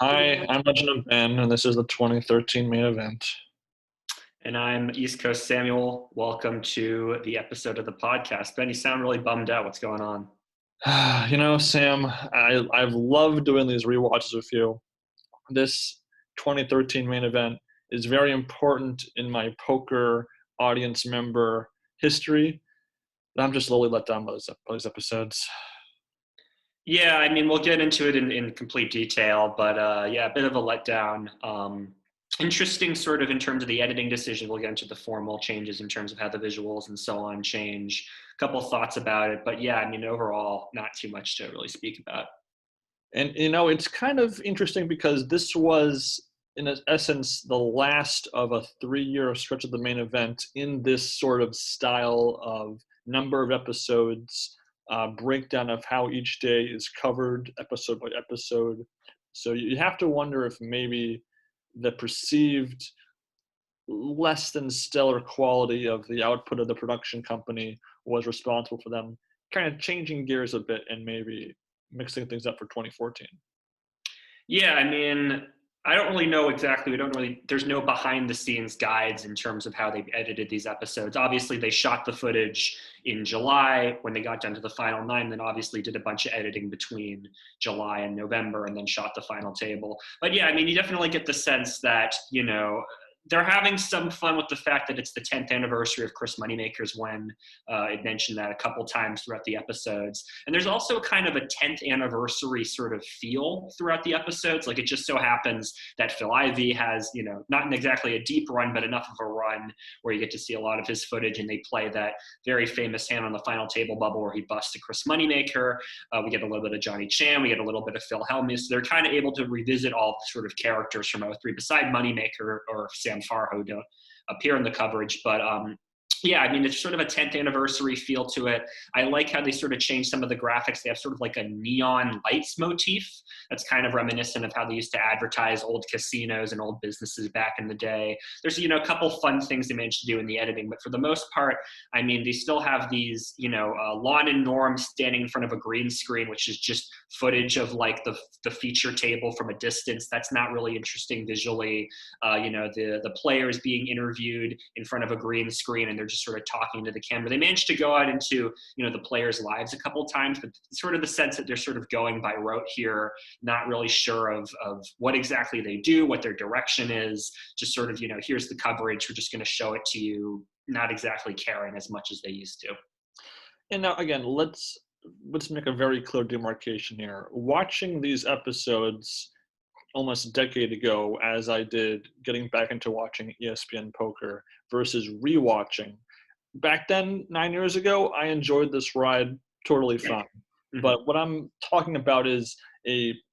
Hi, I'm Legend of Ben, and this is the 2013 main event. And I'm East Coast Samuel. Welcome to the episode of the podcast. Ben, you sound really bummed out. What's going on? Sam, I've loved doing these rewatches with you. This 2013 main event is very important in my poker audience member history, but I'm just slowly let down by those episodes. Yeah, I mean, we'll get into it in complete detail, but yeah, a bit of a letdown. Interesting sort of in terms of the editing decision. We'll get into the formal changes in terms of how the visuals and so on change. A couple thoughts about it, but yeah, I mean, overall, not too much to really speak about. And it's kind of interesting because this was, in essence, the last of a 3-year stretch of the main event in this sort of style of number of episodes, breakdown of how each day is covered episode by episode. So you have to wonder if maybe the perceived less than stellar quality of the output of the production company was responsible for them kind of changing gears a bit and maybe mixing things up for 2014. Yeah, I mean, I don't really know exactly. There's no behind the scenes guides in terms of how they've edited these episodes. Obviously, they shot the footage in July when they got down to the final 9, then obviously did a bunch of editing between July and November and then shot the final table. But yeah, I mean, you definitely get the sense that, they're having some fun with the fact that it's the 10th anniversary of Chris Moneymaker's win. It mentioned that a couple times throughout the episodes. And there's also kind of a 10th anniversary sort of feel throughout the episodes. Like it just so happens that Phil Ivey has, not exactly a deep run, but enough of a run where you get to see a lot of his footage and they play that very famous hand on the final table bubble where he busts a Chris Moneymaker. We get a little bit of Johnny Chan. We get a little bit of Phil Hellmuth. So they're kind of able to revisit all the sort of characters from '03 beside Moneymaker or Sam Farho don't appear in the coverage. But yeah, I mean, it's sort of a 10th anniversary feel to it. I like how they sort of changed some of the graphics. They have sort of like a neon lights motif that's kind of reminiscent of how they used to advertise old casinos and old businesses back in the day. There's, a couple fun things they managed to do in the editing, but for the most part, I mean, they still have these, Lon and Norm standing in front of a green screen, which is just footage of like the feature table from a distance. That's not really interesting visually. The players being interviewed in front of a green screen and they're just sort of talking to the camera. They managed to go out into, the players' lives a couple of times, but sort of the sense that they're sort of going by rote here, not really sure of what exactly they do, what their direction is, just sort of, here's the coverage, we're just going to show it to you, not exactly caring as much as they used to. And now, again, let's make a very clear demarcation here. Watching these episodes almost a decade ago, as I did getting back into watching ESPN poker versus rewatching. Back then, 9 years ago, I enjoyed this ride totally fine. Mm-hmm. But what I'm talking about is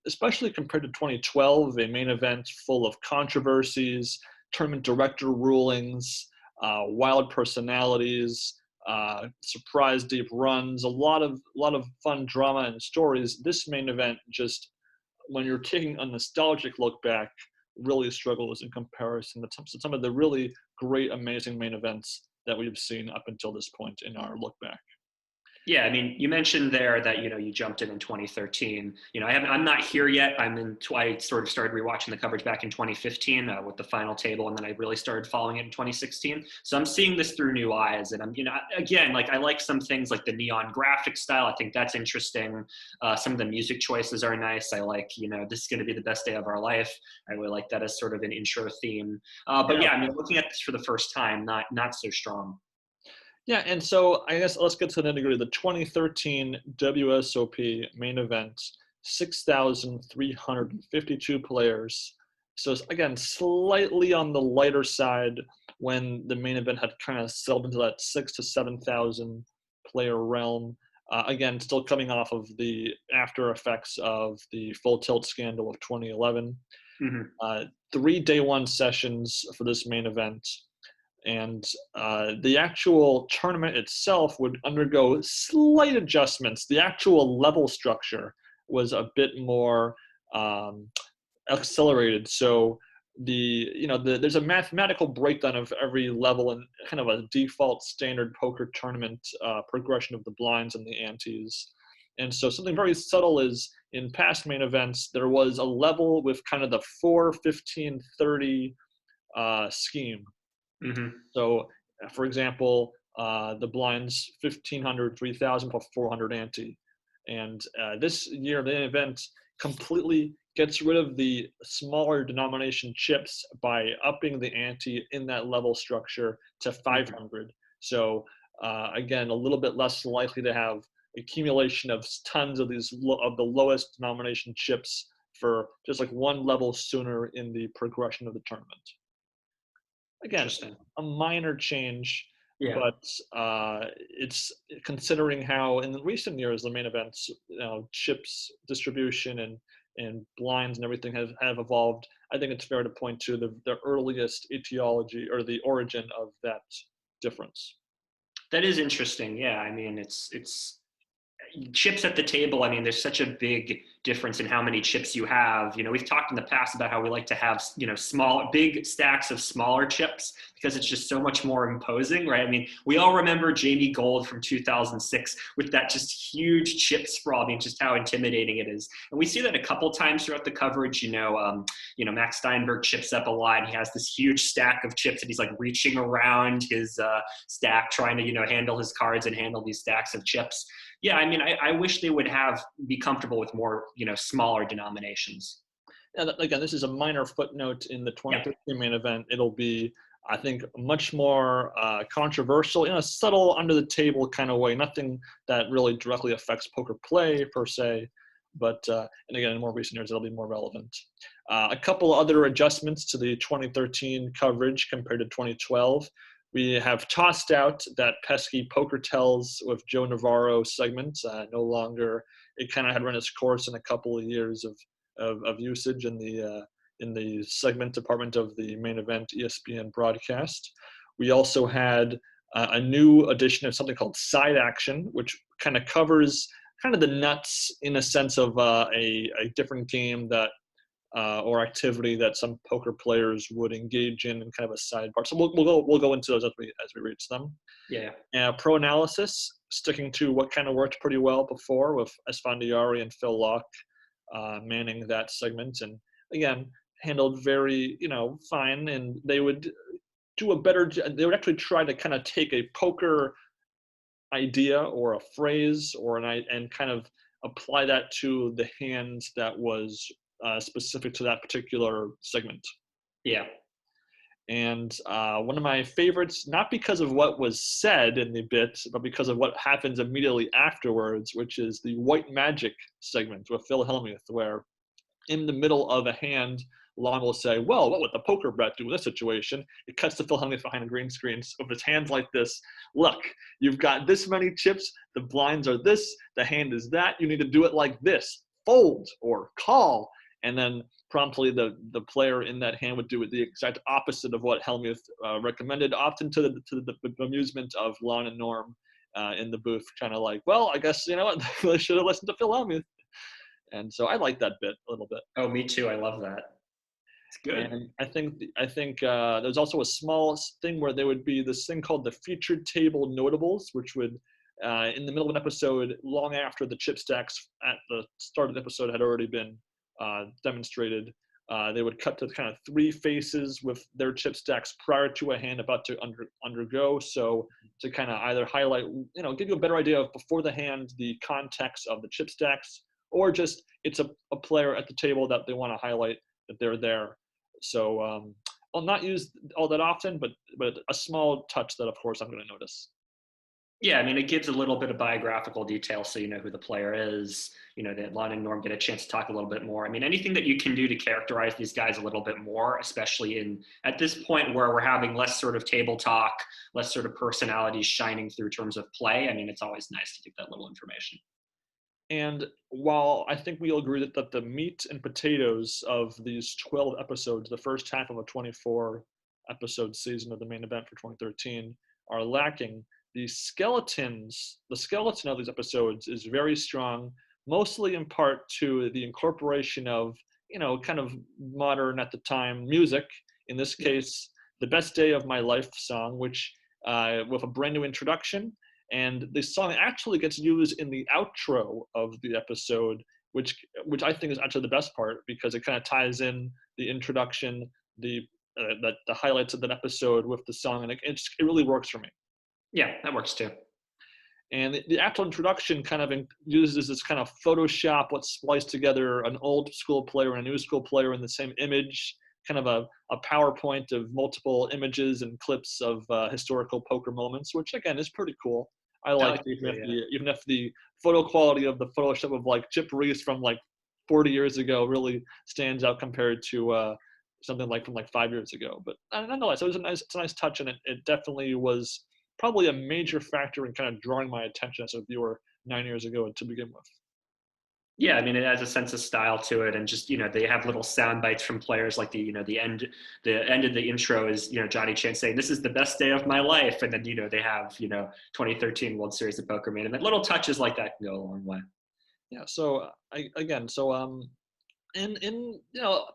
especially compared to 2012, a main event full of controversies, tournament director rulings, wild personalities, surprise deep runs, a lot of fun drama and stories. This main event just, when you're taking a nostalgic look back, really struggles in comparison to some of the really great, amazing main events that we've seen up until this point in our look back. Yeah, I mean, you mentioned there that, you jumped in 2013. I'm not here yet. I sort of started rewatching the coverage back in 2015 with the final table, and then I really started following it in 2016. So I'm seeing this through new eyes. And I'm, again, like I like some things like the neon graphic style. I think that's interesting. Some of the music choices are nice. I like, this is going to be the best day of our life. I really like that as sort of an intro theme. But yeah, I mean, looking at this for the first time, not so strong. Yeah, and so I guess let's get to the nitty-gritty. The 2013 WSOP main event, 6,352 players. So again, slightly on the lighter side when the main event had kind of settled into that 6,000 to 7,000 player realm. Again, still coming off of the after effects of the Full Tilt scandal of 2011. Mm-hmm. 3 day one sessions for this main event. And the actual tournament itself would undergo slight adjustments. The actual level structure was a bit more accelerated. So there's a mathematical breakdown of every level and kind of a default standard poker tournament progression of the blinds and the antes. And so something very subtle is in past main events, there was a level with kind of the 4, 15, 30 scheme. Mm-hmm. So, for example, the blinds 1,500, 3,000 plus 400 ante. And this year, the event completely gets rid of the smaller denomination chips by upping the ante in that level structure to 500. Mm-hmm. So, again, a little bit less likely to have accumulation of tons of these of the lowest denomination chips for just like one level sooner in the progression of the tournament. Again, a minor change, yeah. but it's considering how in the recent years the main events, chips distribution and blinds and everything have evolved. I think it's fair to point to the earliest etiology or the origin of that difference. That is interesting. Yeah, I mean, it's chips at the table. I mean, there's such a big difference in how many chips you have. We've talked in the past about how we like to have, big stacks of smaller chips because it's just so much more imposing, right? I mean, we all remember Jamie Gold from 2006 with that just huge chip sprawl. I mean, just how intimidating it is. And we see that a couple times throughout the coverage. Max Steinberg chips up a lot. He has this huge stack of chips and he's like reaching around his stack, trying to, handle his cards and handle these stacks of chips. Yeah, I mean, I wish they would be comfortable with more, smaller denominations. And again, this is a minor footnote in the 2013 main event. It'll be, I think, much more controversial in a subtle, under-the-table kind of way. Nothing that really directly affects poker play per se, but and again, in more recent years, it'll be more relevant. A couple other adjustments to the 2013 coverage compared to 2012. We have tossed out that pesky Poker Tells with Joe Navarro segment. No longer, it kind of had run its course in a couple of years of usage in the segment department of the main event ESPN broadcast. We also had a new edition of something called Side Action, which kind of covers kind of the nuts in a sense of a different game that or activity that some poker players would engage in kind of a sidebar. So we'll go into those as we reach them. Yeah. Pro analysis, sticking to what kind of worked pretty well before with Esfandiari and Phil Locke manning that segment, and again handled very fine. And they would do a better. They would actually try to kind of take a poker idea or a phrase and kind of apply that to the hand that was specific to that particular segment. Yeah. And one of my favorites, not because of what was said in the bit, but because of what happens immediately afterwards, which is the White Magic segment with Phil Hellmuth, where in the middle of a hand, Lon will say, well, what would the poker bet do in this situation? It cuts to Phil Hellmuth behind a green screen with his hands like this. Look, you've got this many chips. The blinds are this. The hand is that. You need to do it like this. Fold or call. And then promptly the player in that hand would do the exact opposite of what Hellmuth recommended, often to the amusement of Lon and Norm in the booth, kind of like, well, I guess, you know what, I should have listened to Phil Hellmuth. And so I like that bit a little bit. Oh, me too. I love that. It's good. And I think there's also a small thing where there would be this thing called the featured table notables, which would, in the middle of an episode, long after the chip stacks at the start of the episode had already been demonstrated, they would cut to kind of three faces with their chip stacks prior to a hand about to undergo. So to kind of either highlight, give you a better idea of before the hand, the context of the chip stacks, or just it's a player at the table that they want to highlight that they're there. So I'll not use all that often, but a small touch that, of course, I'm going to notice. Yeah, I mean, it gives a little bit of biographical detail so you know who the player is, that Lon and Norm get a chance to talk a little bit more. I mean, anything that you can do to characterize these guys a little bit more, especially at this point where we're having less sort of table talk, less sort of personalities shining through terms of play. I mean, it's always nice to get that little information. And while I think we'll agree that the meat and potatoes of these 12 episodes, the first half of a 24 episode season of the main event for 2013, are lacking, the skeleton of these episodes is very strong, mostly in part to the incorporation of, kind of modern at the time music. In this case, The Best Day of My Life song, which with a brand new introduction. And the song actually gets used in the outro of the episode which I think is actually the best part because it kind of ties in the introduction, the highlights of that episode with the song, and it really works for me. Yeah, that works too. And the actual introduction kind of uses this kind of Photoshop, let's splice together an old school player and a new school player in the same image, kind of a PowerPoint of multiple images and clips of historical poker moments, which again is pretty cool. I like it, even if the photo quality of the Photoshop of like Chip Reese from like 40 years ago really stands out compared to something like from like 5 years ago. But nonetheless, it's a nice touch, and it definitely was probably a major factor in kind of drawing my attention as a viewer 9 years ago to begin with. Yeah, I mean, it has a sense of style to it, and just they have little sound bites from players, like the end of the intro is Johnny Chan saying, "This is the best day of my life," and then they have 2013 World Series of Poker Main Event. Little touches like that can go a long way. Yeah. So in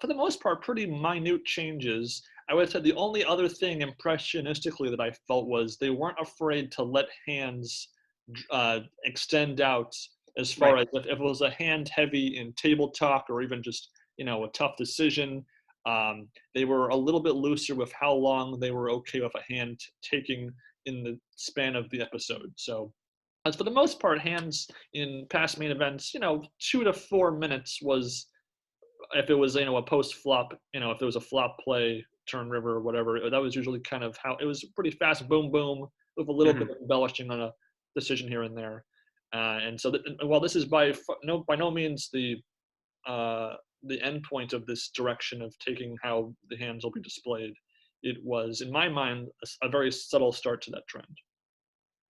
for the most part, pretty minute changes. I would say the only other thing impressionistically that I felt was they weren't afraid to let hands extend out as far Right. as if it was a hand heavy in table talk or even just a tough decision. They were a little bit looser with how long they were okay with a hand taking in the span of the episode. So as for the most part, hands in past main events, 2 to 4 minutes was, if it was a post flop, if it was a flop play, turn river or whatever, that was usually kind of how it was. Pretty fast, boom boom, with a little bit of embellishing on a decision here and there. And so while this is by no means the end point of this direction of taking how the hands will be displayed, it was in my mind a very subtle start to that trend.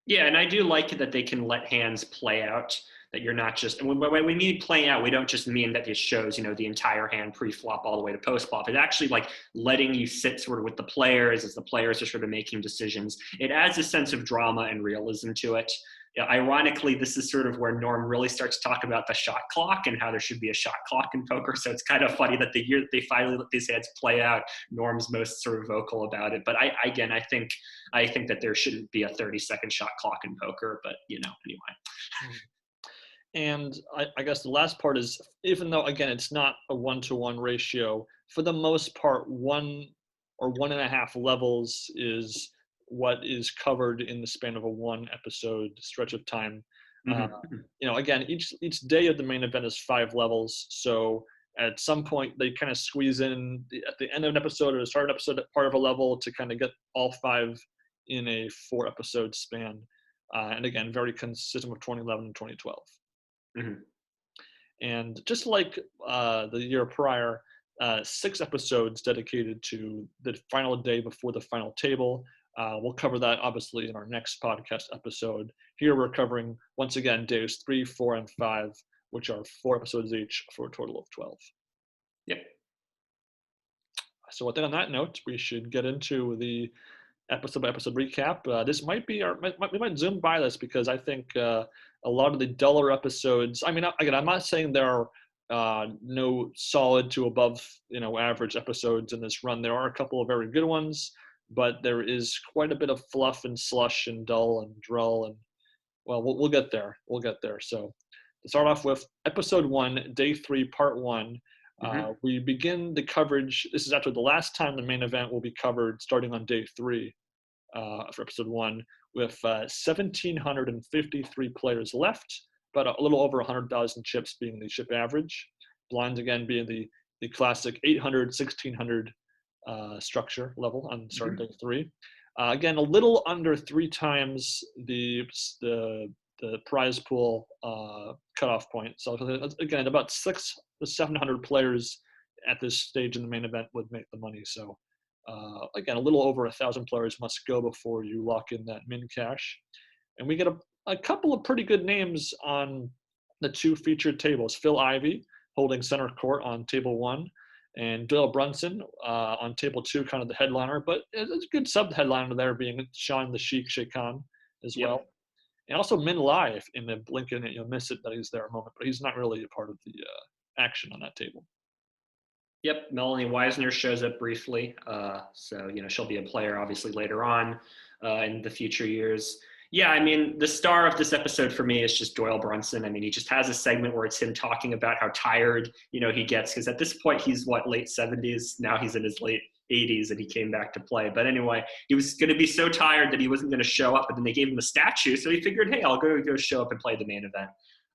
Yeah, and I do like it that they can let hands play out. That you're not just, and when we mean playing out, we don't just mean that it shows, the entire hand pre-flop all the way to post-flop. It's actually like letting you sit sort of with the players as the players are sort of making decisions. It adds a sense of drama and realism to it. Ironically, this is sort of where Norm really starts to talk about the shot clock and how there should be a shot clock in poker. So it's kind of funny that the year that they finally let these hands play out, Norm's most sort of vocal about it. But I think that there shouldn't be a 30-second shot clock in poker. But anyway. And I guess the last part is, even though again it's not a 1-to-1 ratio, for the most part, 1 or 1.5 levels is what is covered in the span of a 1 episode stretch of time. Again, each day of the main event is 5 levels, so at some point they kind of squeeze in at the end of an episode or the start of an episode part of a level to kind of get all 5 in a 4 episode span. And again, very consistent with 2011 and 2012. And just like the year prior, 6 episodes dedicated to the final day before the final table. We'll cover that obviously in our next podcast episode. Here we're covering, once again, days 3, 4, and 5, which are 4 episodes each for a total of 12. Yep. So I think on that note, we should get into the episode by episode recap. This might be we might zoom by this because I think a lot of the duller episodes. I mean, again, I'm not saying there are no solid to above average episodes in this run. There are a couple of very good ones, but there is quite a bit of fluff and slush and dull and drull, and well, we'll get there. We'll get there. So to start off with episode 1, day 3, part 1. We begin the coverage. This is actually the last time the main event will be covered, starting on day 3 for episode 1, with 1,753 players left, but a little over 100,000 chips being the chip average. Blinds again being the classic 800, 1,600 structure level on starting day 3. Again, a little under 3 times the prize pool cutoff point. So again, about 600 to 700 players at this stage in the main event would make the money. So again, a little over 1,000 players must go before you lock in that min cash. And we get a couple of pretty good names on the 2 featured tables. Phil Ivey holding center court on table 1, and Doyle Brunson on table 2, kind of the headliner, but it's a good sub-headliner there being Sean the Sheik Khan as well. And also Min Lai in the blink and you'll miss it that he's there a moment, but he's not really a part of the action on that table. Yep, Melanie Weisner shows up briefly. So she'll be a player obviously later on in the future years. Yeah, I mean, the star of this episode for me is just Doyle Brunson. I mean, he just has a segment where it's him talking about how tired, he gets, because at this point he's late 70s. Now he's in his late 80s and he came back to play. But anyway, he was going to be so tired that he wasn't going to show up, and then they gave him a statue. So he figured, hey, I'll go show up and play the main event.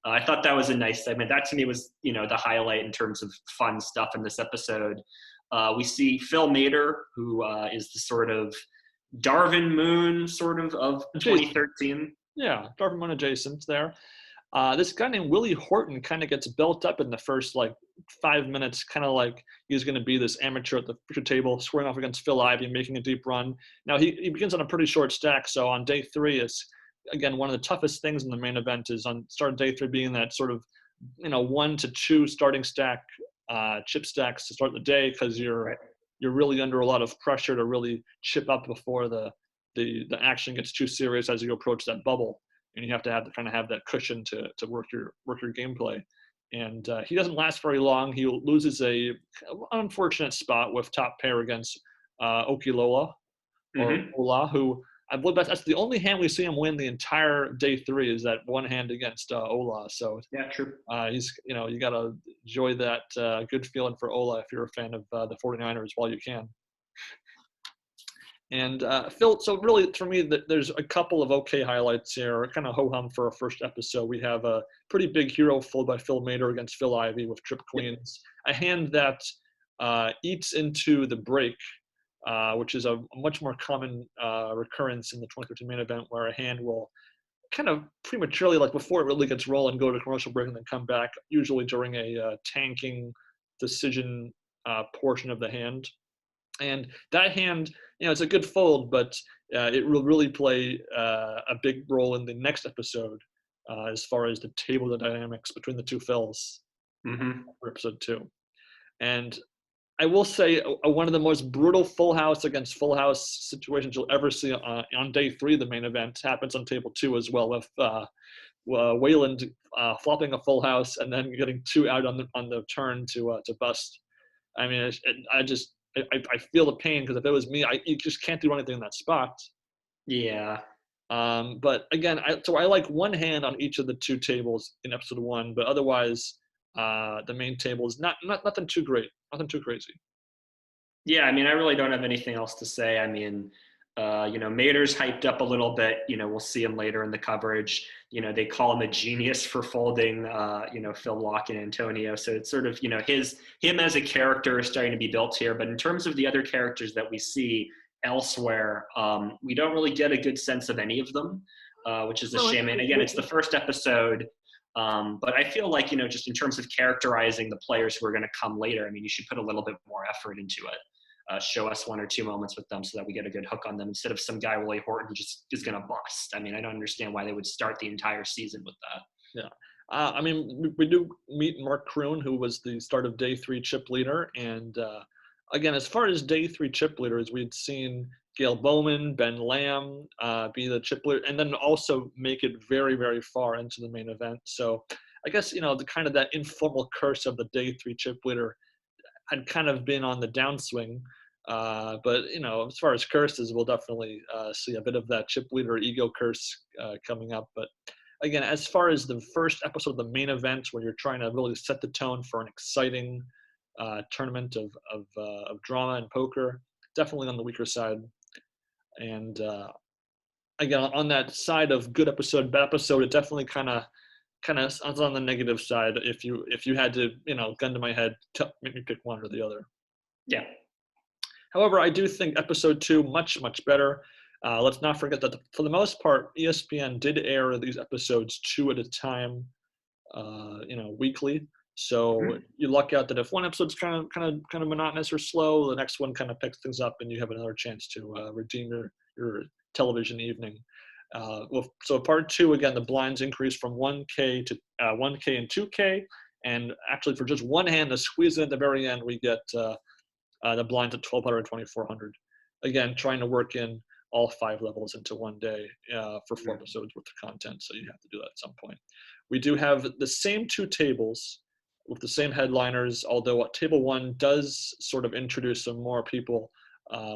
I thought that was a nice segment. That to me was, the highlight in terms of fun stuff in this episode. We see Phil Mader, who is the sort of Darvin Moon sort of 2013. Yeah, Darvin Moon adjacent there. This guy named Willie Horton kind of gets built up in the first 5 minutes, kind of like he's going to be this amateur at the feature table, squaring off against Phil Ivey, making a deep run. Now he begins on a pretty short stack, so on day 3, it's again one of the toughest things in the main event is on start day 3 being that sort of 1 to 2 starting stack, chip stacks to start the day, because you're really under a lot of pressure to really chip up before the action gets too serious as you approach that bubble, and you have to have that cushion to work your gameplay. And he doesn't last very long. He loses an unfortunate spot with top pair against Okilola or Ola, who I believe that's the only hand we see him win the entire day 3 is that one hand against Ola. So yeah, true. He's you gotta enjoy that good feeling for Ola if you're a fan of the 49ers while you can. And Phil, so really for me, there's a couple of okay highlights here, kind of ho-hum for our first episode. We have a pretty big hero fold by Phil Mader against Phil Ivey with trip queens, a hand that eats into the break, which is a much more common recurrence in the 2013 main event, where a hand will kind of prematurely, before it really gets rolling, go to commercial break and then come back, usually during a tanking decision portion of the hand. And that hand, it's a good fold, but it will really play a big role in the next episode as far as the table, the dynamics between the two Phils for episode 2. And I will say one of the most brutal full house against full house situations you'll ever see on day 3, the main event, happens on table 2 as well, with Wayland flopping a full house and then getting 2 out on the turn to bust. I mean, I feel the pain, because if it was me, you just can't do anything in that spot. Yeah. But again, I like one hand on each of the 2 tables in episode 1, but otherwise, the main table is nothing too great, nothing too crazy. Yeah, I mean, I really don't have anything else to say. I mean, Mader's hyped up a little bit. We'll see him later in the coverage. They call him a genius for folding, Phil Locke and Antonio. So it's sort of, him as a character is starting to be built here. But in terms of the other characters that we see elsewhere, we don't really get a good sense of any of them, which is a shame. And again, it's the first episode. But I feel like, just in terms of characterizing the players who are going to come later, I mean, you should put a little bit more effort into it. Show us 1 or 2 moments with them so that we get a good hook on them, instead of some guy, Willie Horton, who just is going to bust. I mean, I don't understand why they would start the entire season with that. Yeah. I mean, we do meet Mark Kroon, who was the start of day 3 chip leader. And again, as far as day 3 chip leaders, we'd seen Gail Bowman, Ben Lamb be the chip leader, and then also make it very, very far into the main event. So I guess, the kind of that informal curse of the day 3 chip leader had kind of been on the downswing. But, as far as curses, we'll definitely see a bit of that chip leader ego curse coming up. But again, as far as the first episode of the main event, where you're trying to really set the tone for an exciting tournament of drama and poker, definitely on the weaker side. And again, on that side of good episode, bad episode, it definitely kind of on the negative side. If you had to, gun to my head, make me pick one or the other. Yeah. However, I do think episode 2 much better. Let's not forget that for the most part, ESPN did air these episodes 2 at a time, weekly. So you luck out that if one episode's kind of monotonous or slow, the next one kind of picks things up, and you have another chance to redeem your television evening. So part 2, again, the blinds increase from 1K to 1K and 2K, and actually for just one hand to squeeze it at the very end, we get the blinds at 1,200 and 2,400. Again, trying to work in all 5 levels into one day for 4 episodes worth of content, so you have to do that at some point. We do have the same 2 tables with the same headliners, although table 1 does sort of introduce some more people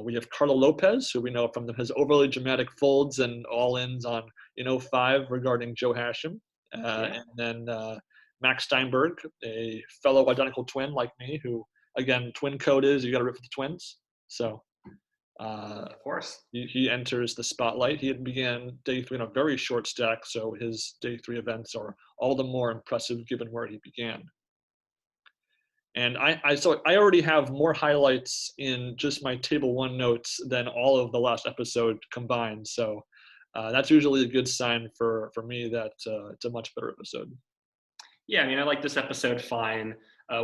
We have Carlo Lopez, who we know from his overly dramatic folds and all-ins on in '05 regarding Joe Hashem. And then Max Steinberg, a fellow identical twin like me, who, again, twin code is you got to root for the twins. So of course. he enters the spotlight. He had began day 3 in a very short stack, so his day 3 events are all the more impressive given where he began. And I already have more highlights in just my table 1 notes than all of the last episode combined. So that's usually a good sign for me that it's a much better episode. Yeah, I mean, I like this episode fine.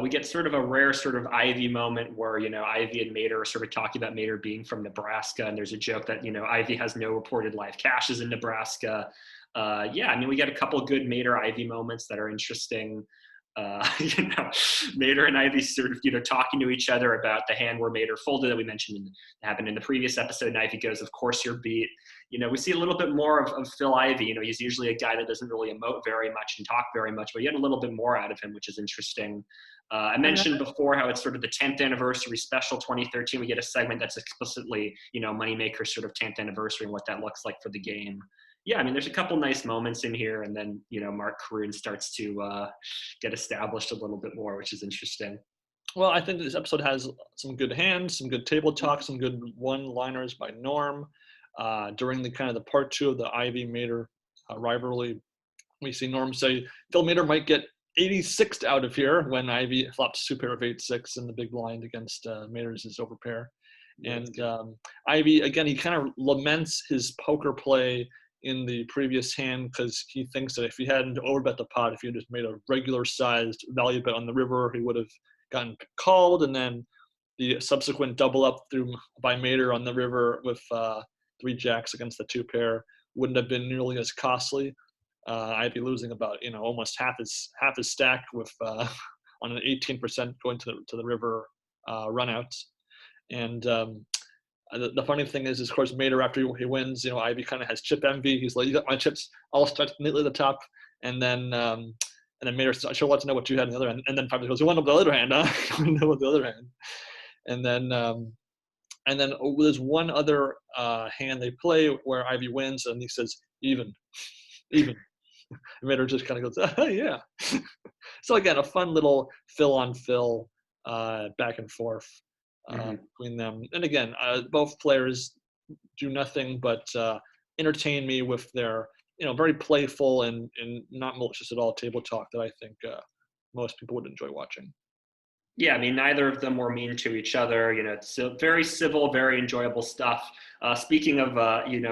We get sort of a rare sort of Ivy moment where, Ivy and Mater are sort of talking about Mater being from Nebraska. And there's a joke that, Ivy has no reported live caches in Nebraska. Yeah, I mean, we get a couple good Mater Ivy moments that are interesting. Mater and Ivy sort of, talking to each other about the hand where Mater folded that we mentioned happened in the previous episode. And Ivy goes, "Of course you're beat." We see a little bit more of Phil Ivey. He's usually a guy that doesn't really emote very much and talk very much, but you get a little bit more out of him, which is interesting. I mentioned before how it's sort of the 10th anniversary special 2013. We get a segment that's explicitly, Moneymaker sort of 10th anniversary and what that looks like for the game. Yeah, I mean, there's a couple nice moments in here, and then, Mark Caroon starts to get established a little bit more, which is interesting. Well, I think this episode has some good hands, some good table talk, some good one-liners by Norm. During the kind of the part 2 of the Ivy Mater rivalry, we see Norm say Phil Mater might get 86th out of here when Ivy flops 2 pair of 8-6 in the big blind against Mater's overpair. And Ivy, again, he kind of laments his poker play in the previous hand because he thinks that if he hadn't overbet the pot, if he had just made a regular-sized value bet on the river, he would have gotten called, and then the subsequent double up by Mater on the river with 3 jacks against the 2 pair wouldn't have been nearly as costly. I'd be losing about almost half his stack with on an 18% going to the river runouts. And the funny thing is, of course, Mater, after he wins, Ivy kind of has chip envy. He's like, "You got my chips all stuck neatly at the top," and then Mater says, "I sure want to know what you had on the other end." And then finally goes, "You want to know the other hand, huh? You want to know what the other hand?" And then there's one other hand they play where Ivy wins, and he says, "Even." And Mater just kind of goes, "Oh, yeah." So again, a fun little Phil on Phil back and forth between them. And again, both players do nothing but entertain me with their very playful and not malicious at all table talk that I think most people would enjoy watching. Yeah, I mean, neither of them were mean to each other. It's very civil, very enjoyable stuff. Speaking of,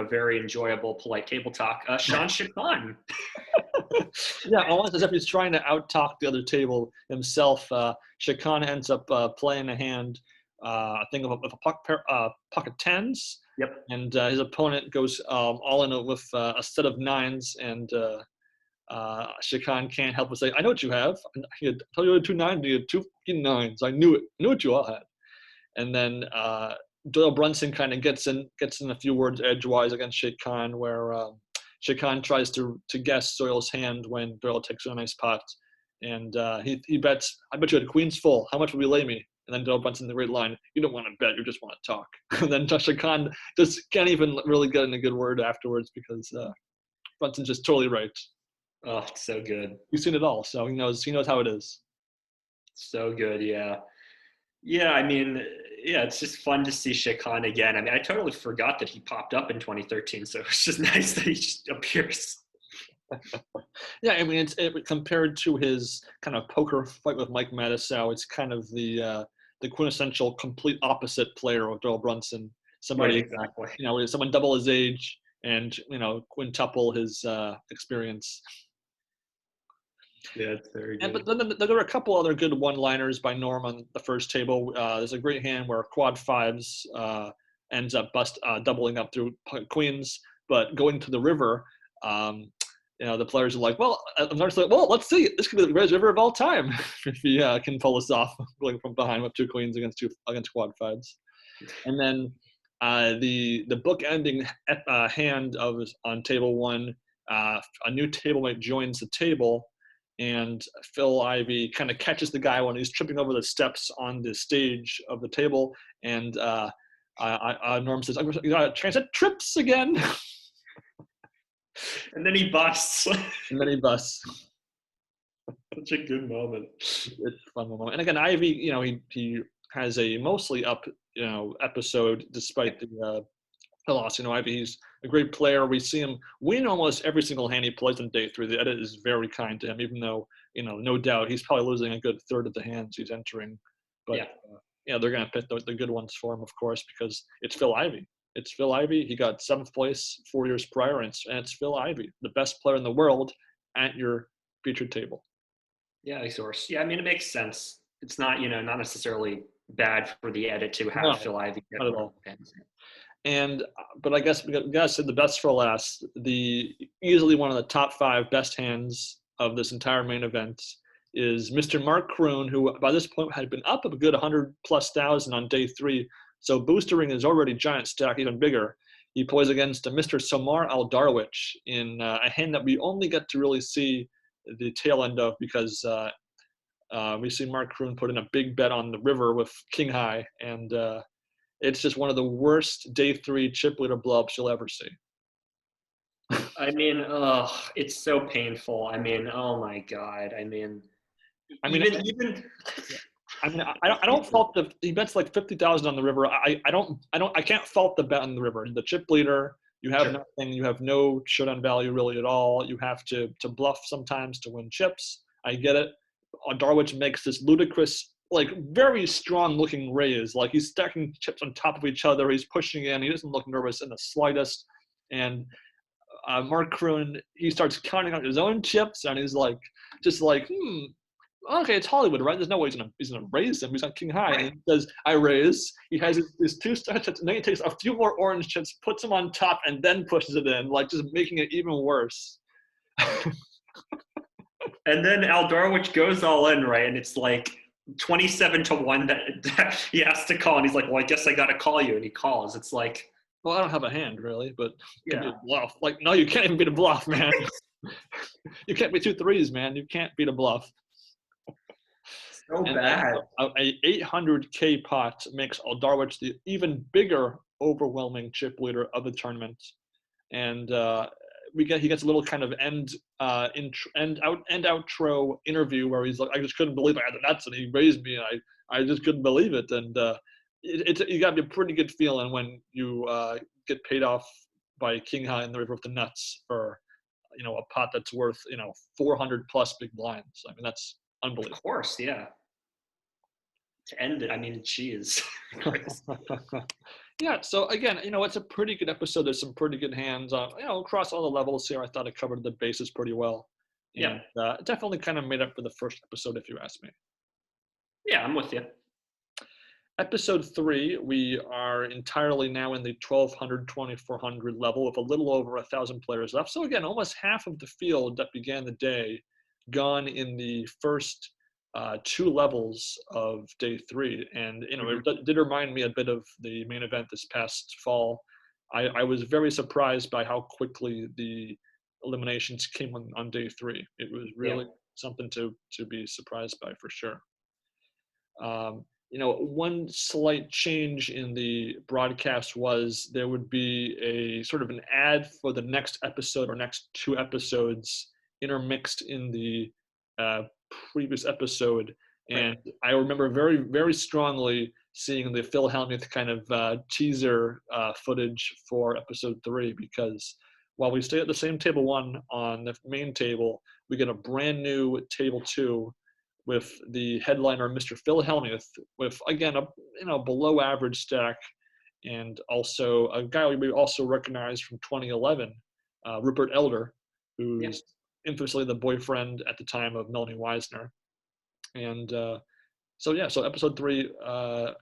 very enjoyable, polite table talk, Sean Chacon. Yeah, almost as if he's trying to out-talk the other table himself. Chacon ends up playing a hand, I think of a pocket tens. Yep. And his opponent goes all in with a set of 9s, and Chacon can't help but say, "I know what you have. I told you 2 9s, you had 2 9s. I knew it. I knew what you all had." And then Doyle Brunson kind of gets in a few words edgewise against Chacon, where Chacon tries to guess Doyle's hand when Doyle takes a nice pot, and he bets, "I bet you had queens full. How much will you lay me?" And then Doyle Brunson, the great line, "You don't want to bet, you just want to talk." And then Chacon just can't even really get in a good word afterwards because Brunson's just totally right. Oh, it's so good. He's seen it all, so he knows how it is. So good, yeah. Yeah, I mean, yeah, it's just fun to see Chacon again. I mean, I totally forgot that he popped up in 2013, so it's just nice that he just appears. Yeah, I mean, compared to his kind of poker fight with Mike Matusow, it's kind of the quintessential complete opposite player of Doyle Brunson. Somebody, right, exactly. Someone double his age and quintuple his experience. Yeah, it's very good. But then there are a couple other good one-liners by Norm on the first table. There's a great hand where quad 5s ends up doubling up through queens, but going to the river, the players are like, "Well, let's see. This could be the greatest river of all time if he can pull this off, going from behind with 2 queens against quad 5s." And then the book-ending hand on table 1, a new tablemate joins the table, and Phil Ivey kind of catches the guy when he's tripping over the steps on the stage of the table, and Norm says, "You got transit trips again," and then he busts. and then he busts. Such a good moment. It's a fun moment. And again, Ivy, he has a mostly up, episode despite the loss. Ivy, he's a great player. We see him win almost every single hand he plays on day 3. The edit is very kind to him, even though, no doubt he's probably losing a good third of the hands he's entering. But they're going to pick the good ones for him, of course, because it's Phil Ivey. It's Phil Ivey. He got 7th place 4 years prior, and it's Phil Ivey, the best player in the world, at your featured table. Yeah, of course. Yeah, I mean, it makes sense. It's not, not necessarily bad for the edit to have Phil Ivey. Not at all. But I guess we got to say the best for last. Easily one of the top 5 best hands of this entire main event is Mr. Mark Kroon, who by this point had been up a good 100,000+ on day 3. So boostering is already giant stack, even bigger. He plays against Mr. Samar Aldarwich in a hand that we only get to really see the tail end of because we see Mark Kroon put in a big bet on the river with King High, and it's just one of the worst day 3 chip leader blowups you'll ever see. I mean, it's so painful. I mean, oh my God. I don't fault he bets like 50,000 on the river. I can't fault the bet on the river. The chip leader, you have nothing. You have no showdown value really at all. You have to bluff sometimes to win chips. I get it. Darwich makes this ludicrous, like very strong looking raise. Like he's stacking chips on top of each other. He's pushing in. He doesn't look nervous in the slightest. And Mark Kroon, he starts counting on his own chips, and he's like, okay, it's Hollywood, right? There's no way he's gonna raise him. He's on King High, and he says, "I raise." He has his 2 star chips, and then he takes a few more orange chips, puts them on top, and then pushes it in, like just making it even worse. And then Aldarwich goes all in, right? And it's like 27-1 that he has to call, and he's like, "Well, I guess I got to call you," and he calls. It's like, well, I don't have a hand really, but it can be a bluff. Like, no, you can't even beat a bluff, man. You can't beat 2 threes, man. You can't beat a bluff. So bad. A 800K pot makes Aldarwich the even bigger, overwhelming chip leader of the tournament, and he gets a little kind of end outro interview where he's like, "I just couldn't believe I had the nuts, and he raised me, and I just couldn't believe it." And you got to be a pretty good feeling when you get paid off by King High in the river with the nuts for a pot that's worth 400+ big blinds. I mean, that's unbelievable. Of course, yeah. To end it, I mean, geez. Yeah, so again, it's a pretty good episode. There's some pretty good hands across all the levels here. I thought it covered the bases pretty well. And, definitely kind of made up for the first episode, if you ask me. Yeah, I'm with you. Episode 3, we are entirely now in the 1,200, 2,400 level with a little over 1,000 players left. So again, almost half of the field that began the day gone in the first 2 levels of day 3. And, it did remind me a bit of the main event this past fall. I was very surprised by how quickly the eliminations came on day 3. It was really something to be surprised by for sure. One slight change in the broadcast was there would be a sort of an ad for the next episode or next 2 episodes intermixed in the previous episode. And I remember very, very strongly seeing the Phil Hellmuth kind of teaser footage for episode 3, because while we stay at the same table 1 on the main table, we get a brand new table 2 with the headliner, Mr. Phil Hellmuth, with, again, a below average stack, and also a guy we also recognize from 2011, Rupert Elder, who's infamously the boyfriend at the time of Melanie Weisner. And so episode 3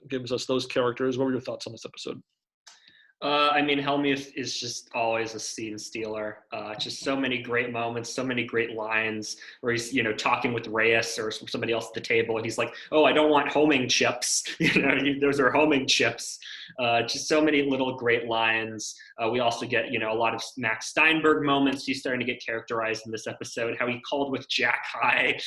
gives us those characters. What were your thoughts on this episode? I mean, Hellmuth is just always a scene stealer. Just so many great moments, so many great lines where he's, talking with Reyes or somebody else at the table, and he's like, "Oh, I don't want homing chips." Those are homing chips. Just so many little great lines. We also get, a lot of Max Steinberg moments. He's starting to get characterized in this episode. How he called with Jack High.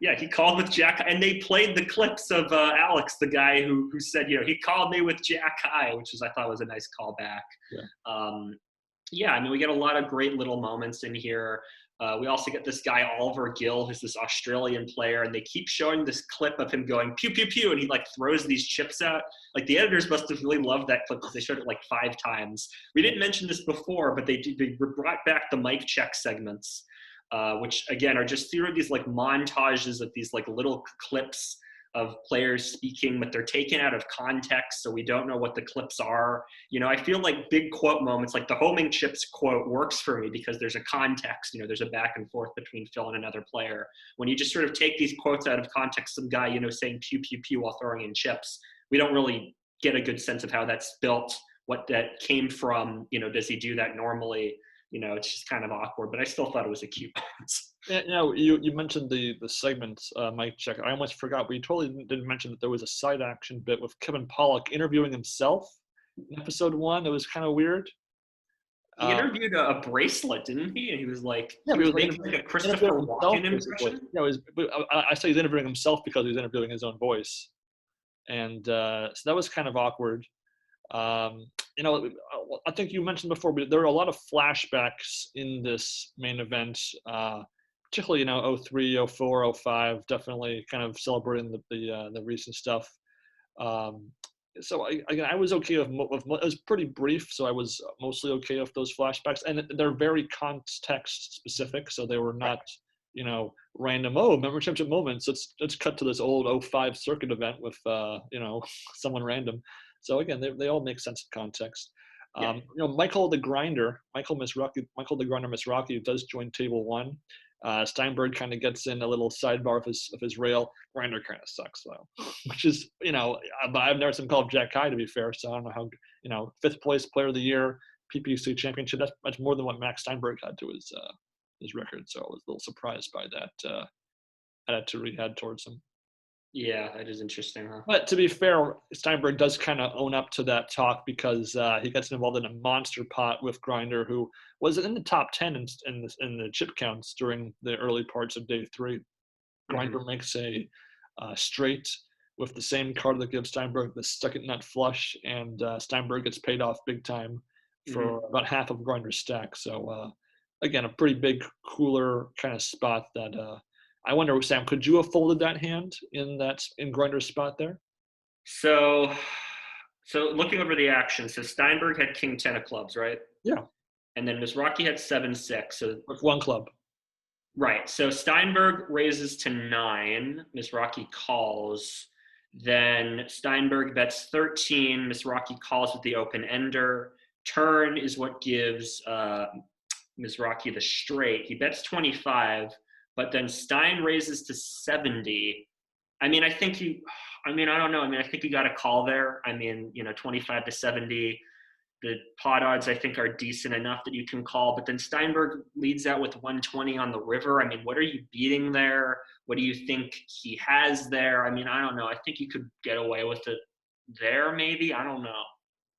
Yeah, he called with Jack, and they played the clips of Alex, the guy who said, he called me with Jack High, which I thought was a nice callback. Yeah. I mean, we get a lot of great little moments in here. We also get this guy, Oliver Gill, who's this Australian player, and they keep showing this clip of him going pew, pew, pew, and he like throws these chips out. Like the editors must have really loved that clip because they showed it like 5 times. We didn't mention this before, but they brought back the mic check segments, which again are just through these like montages of these like little clips of players speaking, but they're taken out of context, so we don't know what the clips are. I feel like big quote moments, like the homing chips quote, works for me because there's a context. There's a back and forth between Phil and another player. When you just sort of take these quotes out of context, some guy, saying pew, pew, pew while throwing in chips, we don't really get a good sense of how that's built, what that came from. Does he do that normally? It's just kind of awkward, but I still thought it was a cute moment. Yeah, you mentioned the segments, mic check. I almost forgot, but you totally didn't mention that there was a side action bit with Kevin Pollak interviewing himself in episode 1. It was kind of weird. He interviewed a bracelet, didn't he? And he was like, yeah, he was making like a Christopher Walken impression. Yeah, I say he's interviewing himself because he's interviewing his own voice, and so that was kind of awkward. I think you mentioned before, but there are a lot of flashbacks in this main event, particularly 03, 04, 05, definitely kind of celebrating the recent stuff. So I was okay with it was pretty brief, so I was mostly okay with those flashbacks, and they're very context specific, so they were not random. Oh, remember championship moments. Let's cut to this old 05 circuit event with someone random. So again, they all make sense in context. Michael the Grinder Misraki does join table 1. Steinberg kind of gets in a little sidebar of his rail. Grinder kind of sucks though, which is but I've never seen him called Jack High, to be fair. So I don't know how 5th place player of the year, PPC championship. That's more than what Max Steinberg had to his record. So I was a little surprised by that attitude he had towards him. Yeah, that is interesting, huh? But to be fair, Steinberg does kind of own up to that talk because he gets involved in a monster pot with Grinder, who was in the top 10 in the chip counts during the early parts of day 3. Grinder makes a straight with the same card that gives Steinberg the second nut flush, and Steinberg gets paid off big time for about half of Grinder's stack. So again, a pretty big cooler kind of spot that. I wonder, Sam, could you have folded that hand in Grinder's spot there? So looking over the action, so Steinberg had king 10 of clubs, right? Yeah. And then Misraki had 7-6. So with 1 club. Right. So Steinberg raises to 9. Misraki calls. Then Steinberg bets 13. Misraki calls with the open ender. Turn is what gives Misraki the straight. He bets 25. But then Stein raises to 70. I don't know. I think you got a call there. 25 to 70. The pot odds, I think, are decent enough that you can call. But then Steinberg leads out with 120 on the river. What are you beating there? What do you think he has there? I don't know. I think you could get away with it there, maybe. I don't know.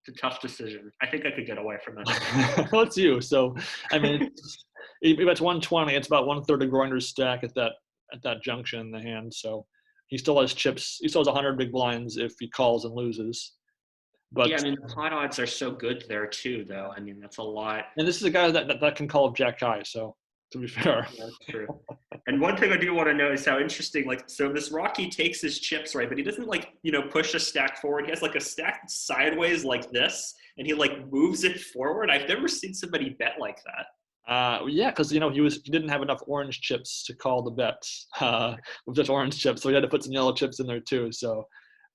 It's a tough decision. I think I could get away from that. Well, it's you. So, if it's 120, it's about 1/3 of Grinder's stack at that junction in the hand. So he still has chips. He still has 100 big blinds if he calls and loses. But yeah, the pot odds are so good there too, though. That's a lot. And this is a guy that can call Jack High. So to be fair, yeah, that's true. And one thing I do want to know is how interesting. So Misraki takes his chips, right, but he doesn't push a stack forward. He has a stack sideways like this, and he moves it forward. I've never seen somebody bet like that. Yeah, because he didn't have enough orange chips to call the bets with just orange chips, so he had to put some yellow chips in there too. So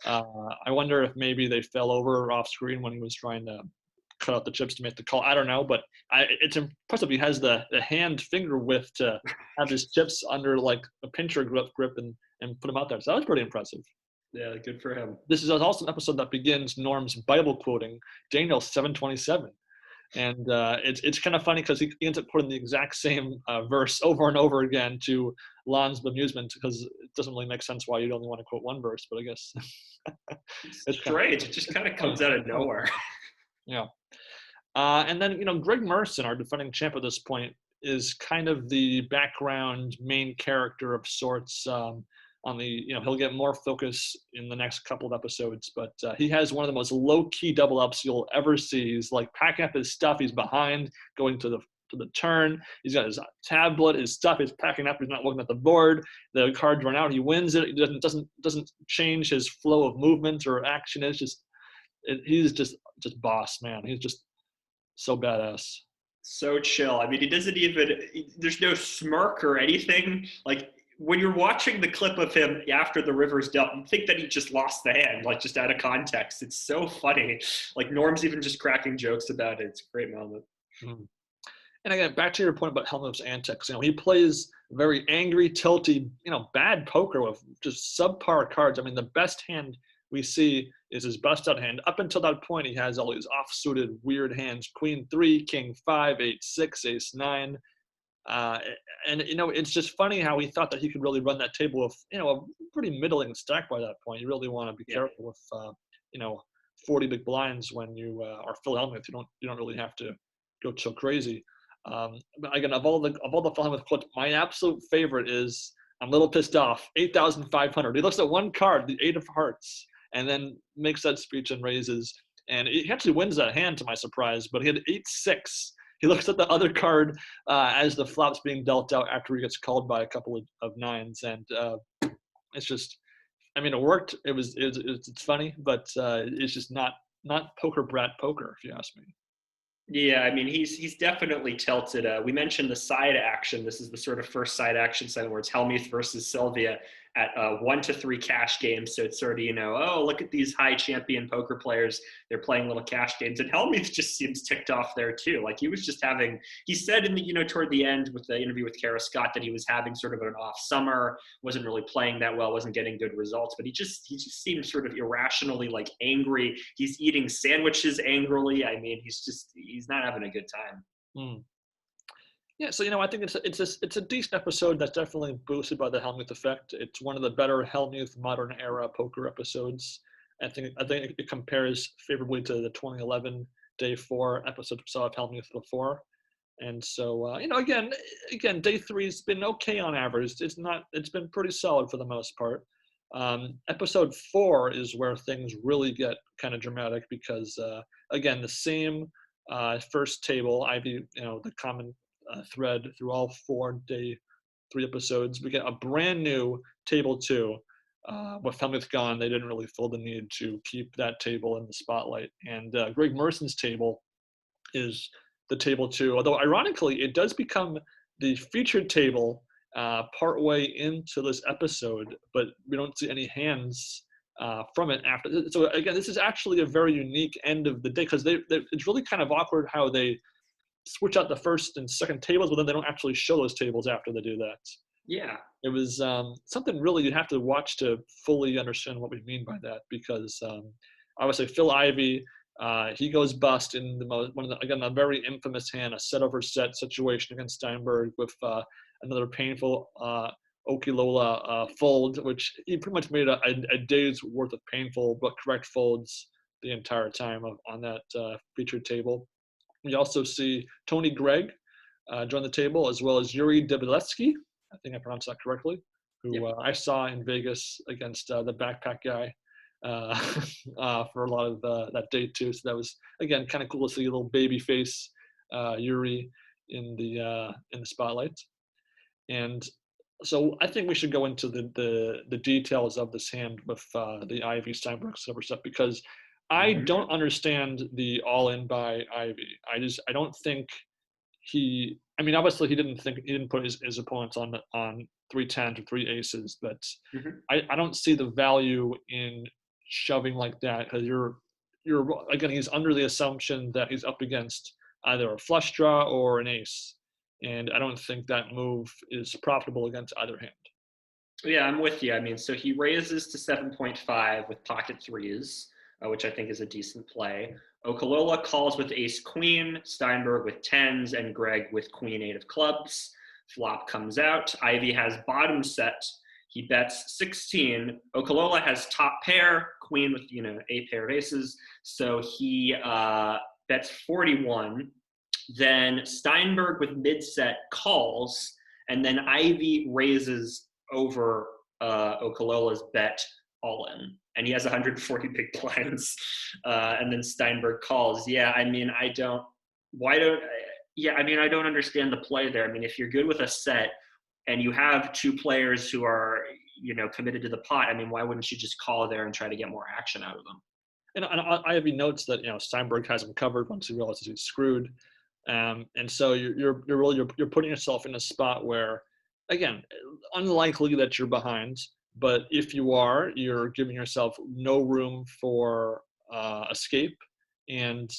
I wonder if maybe they fell over off screen when he was trying to cut out the chips to make the call. I don't know, but it's impressive. He has the hand finger width to have his chips under a pincher grip and put them out there. So that was pretty impressive. Yeah, good for him. This is also an episode that begins Norm's Bible quoting Daniel 7:27. And it's kind of funny because he ends up putting the exact same verse over and over again to Lon's bemusement, because it doesn't really make sense why you'd only want to quote one verse, but I guess it's strange. It just kind of comes out of nowhere. Yeah. And then, Greg Merson, our defending champ at this point, is kind of the background main character of sorts. On the, he'll get more focus in the next couple of episodes, but he has one of the most low-key double ups you'll ever see. He's like packing up his stuff. He's behind, going to the turn. He's got his tablet, his stuff. He's packing up. He's not looking at the board. The cards run out. He wins it. He doesn't change his flow of movement or action. It's just he's just boss, man. He's just so badass. So chill. I mean, he doesn't even. There's no smirk or anything. Like, when you're watching the clip of him after the river's dealt, you think that he just lost the hand, like, just out of context. It's so funny. Like, Norm's even just cracking jokes about it. It's a great moment. Mm-hmm. And again, back to your point about Hellmuth's antics, he plays very angry, tilty, bad poker with just subpar cards. I mean, the best hand we see is his bust-out hand. Up until that point, he has all these off-suited, weird hands: Queen 3, King 5, 8, 6, Ace 9. And it's just funny how he thought that he could really run that table with a pretty middling stack by that point. You really want to be careful with 40 big blinds when you are Phil Ivey. You don't really have to go so crazy. But again, of all the Phil Ivey quotes, my absolute favorite is, "I'm a little pissed off. 8,500." He looks at one card, the 8 of hearts, and then makes that speech and raises. And he actually wins that hand, to my surprise. But he had 8-6. He looks at the other card as the flop's being dealt out after he gets called by a couple of nines, and it's just, it worked. It's funny, but it's just not poker brat poker, if you ask me. Yeah, I mean, he's definitely tilted. We mentioned the side action. This is the sort of first side action side where it's Hellmuth versus Sylvia at 1-3 cash games. So it's sort of, oh, look at these high champion poker players. They're playing little cash games. And Hellmuth just seems ticked off there too. Like, he was just he said in the, toward the end with the interview with Kara Scott that he was having sort of an off summer, wasn't really playing that well, wasn't getting good results, but he just seemed sort of irrationally, like, angry. He's eating sandwiches angrily. I mean, he's not having a good time. Mm. Yeah, so I think it's a decent episode that's definitely boosted by the Hellmuth effect. It's one of the better Hellmuth modern era poker episodes. I think it compares favorably to the 2011 Day 4 episode we saw of Hellmuth before. And so again, Day 3's been okay on average. It's been pretty solid for the most part. Episode 4 is where things really get kind of dramatic because again, the same first table, Ivy, the common thread through all 4 Day 3 episodes. We get a brand new table 2. With Hellmuth gone, they didn't really feel the need to keep that table in the spotlight. And Greg Merson's table is the table 2, although ironically, it does become the featured table partway into this episode, but we don't see any hands from it after. So again, this is actually a very unique end of the day because it's really kind of awkward how they switch out the first and second tables, but then they don't actually show those tables after they do that. Yeah. It was something really you have to watch to fully understand what we mean by that, because obviously Phil Ivey, he goes bust in a very infamous hand, a set over set situation against Steinberg with another painful Okilola fold, which he pretty much made a day's worth of painful but correct folds the entire time on that featured table. We also see Tony Gregg join the table, as well as Yuri Debeletsky, I think I pronounced that correctly, who I saw in Vegas against the backpack guy for a lot of that day too. So that was, again, kind of cool to see a little baby face Yuri in the spotlight. And so I think we should go into the details of this hand with the Ivy Steinberg silver stuff, because I don't understand the all-in by Ivy. I don't think obviously he didn't put his opponents on 3 tens or 3 aces, but I don't see the value in shoving like that, because you're again, he's under the assumption that he's up against either a flush draw or an ace, and I don't think that move is profitable against either hand. Yeah, I'm with you. I mean, so he raises to 7.5 with pocket 3s, which I think is a decent play. Okilola calls with ace queen, Steinberg with 10s, and Gregg with queen 8 of clubs. Flop comes out. Ivy has bottom set. He bets 16. Okilola has top pair, queen with, a pair of aces. So he bets 41. Then Steinberg with mid-set calls, and then Ivey raises over Okolola's bet all in, and he has 140 big blinds, and then Steinberg calls. Yeah, I mean, I don't understand the play there. I mean, if you're good with a set and you have two players who are, committed to the pot, I mean, why wouldn't you just call there and try to get more action out of them? And Ivey notes that Steinberg has him covered once he realizes he's screwed, and so you're putting yourself in a spot where, again, unlikely that you're behind, but if you are, you're giving yourself no room for escape, and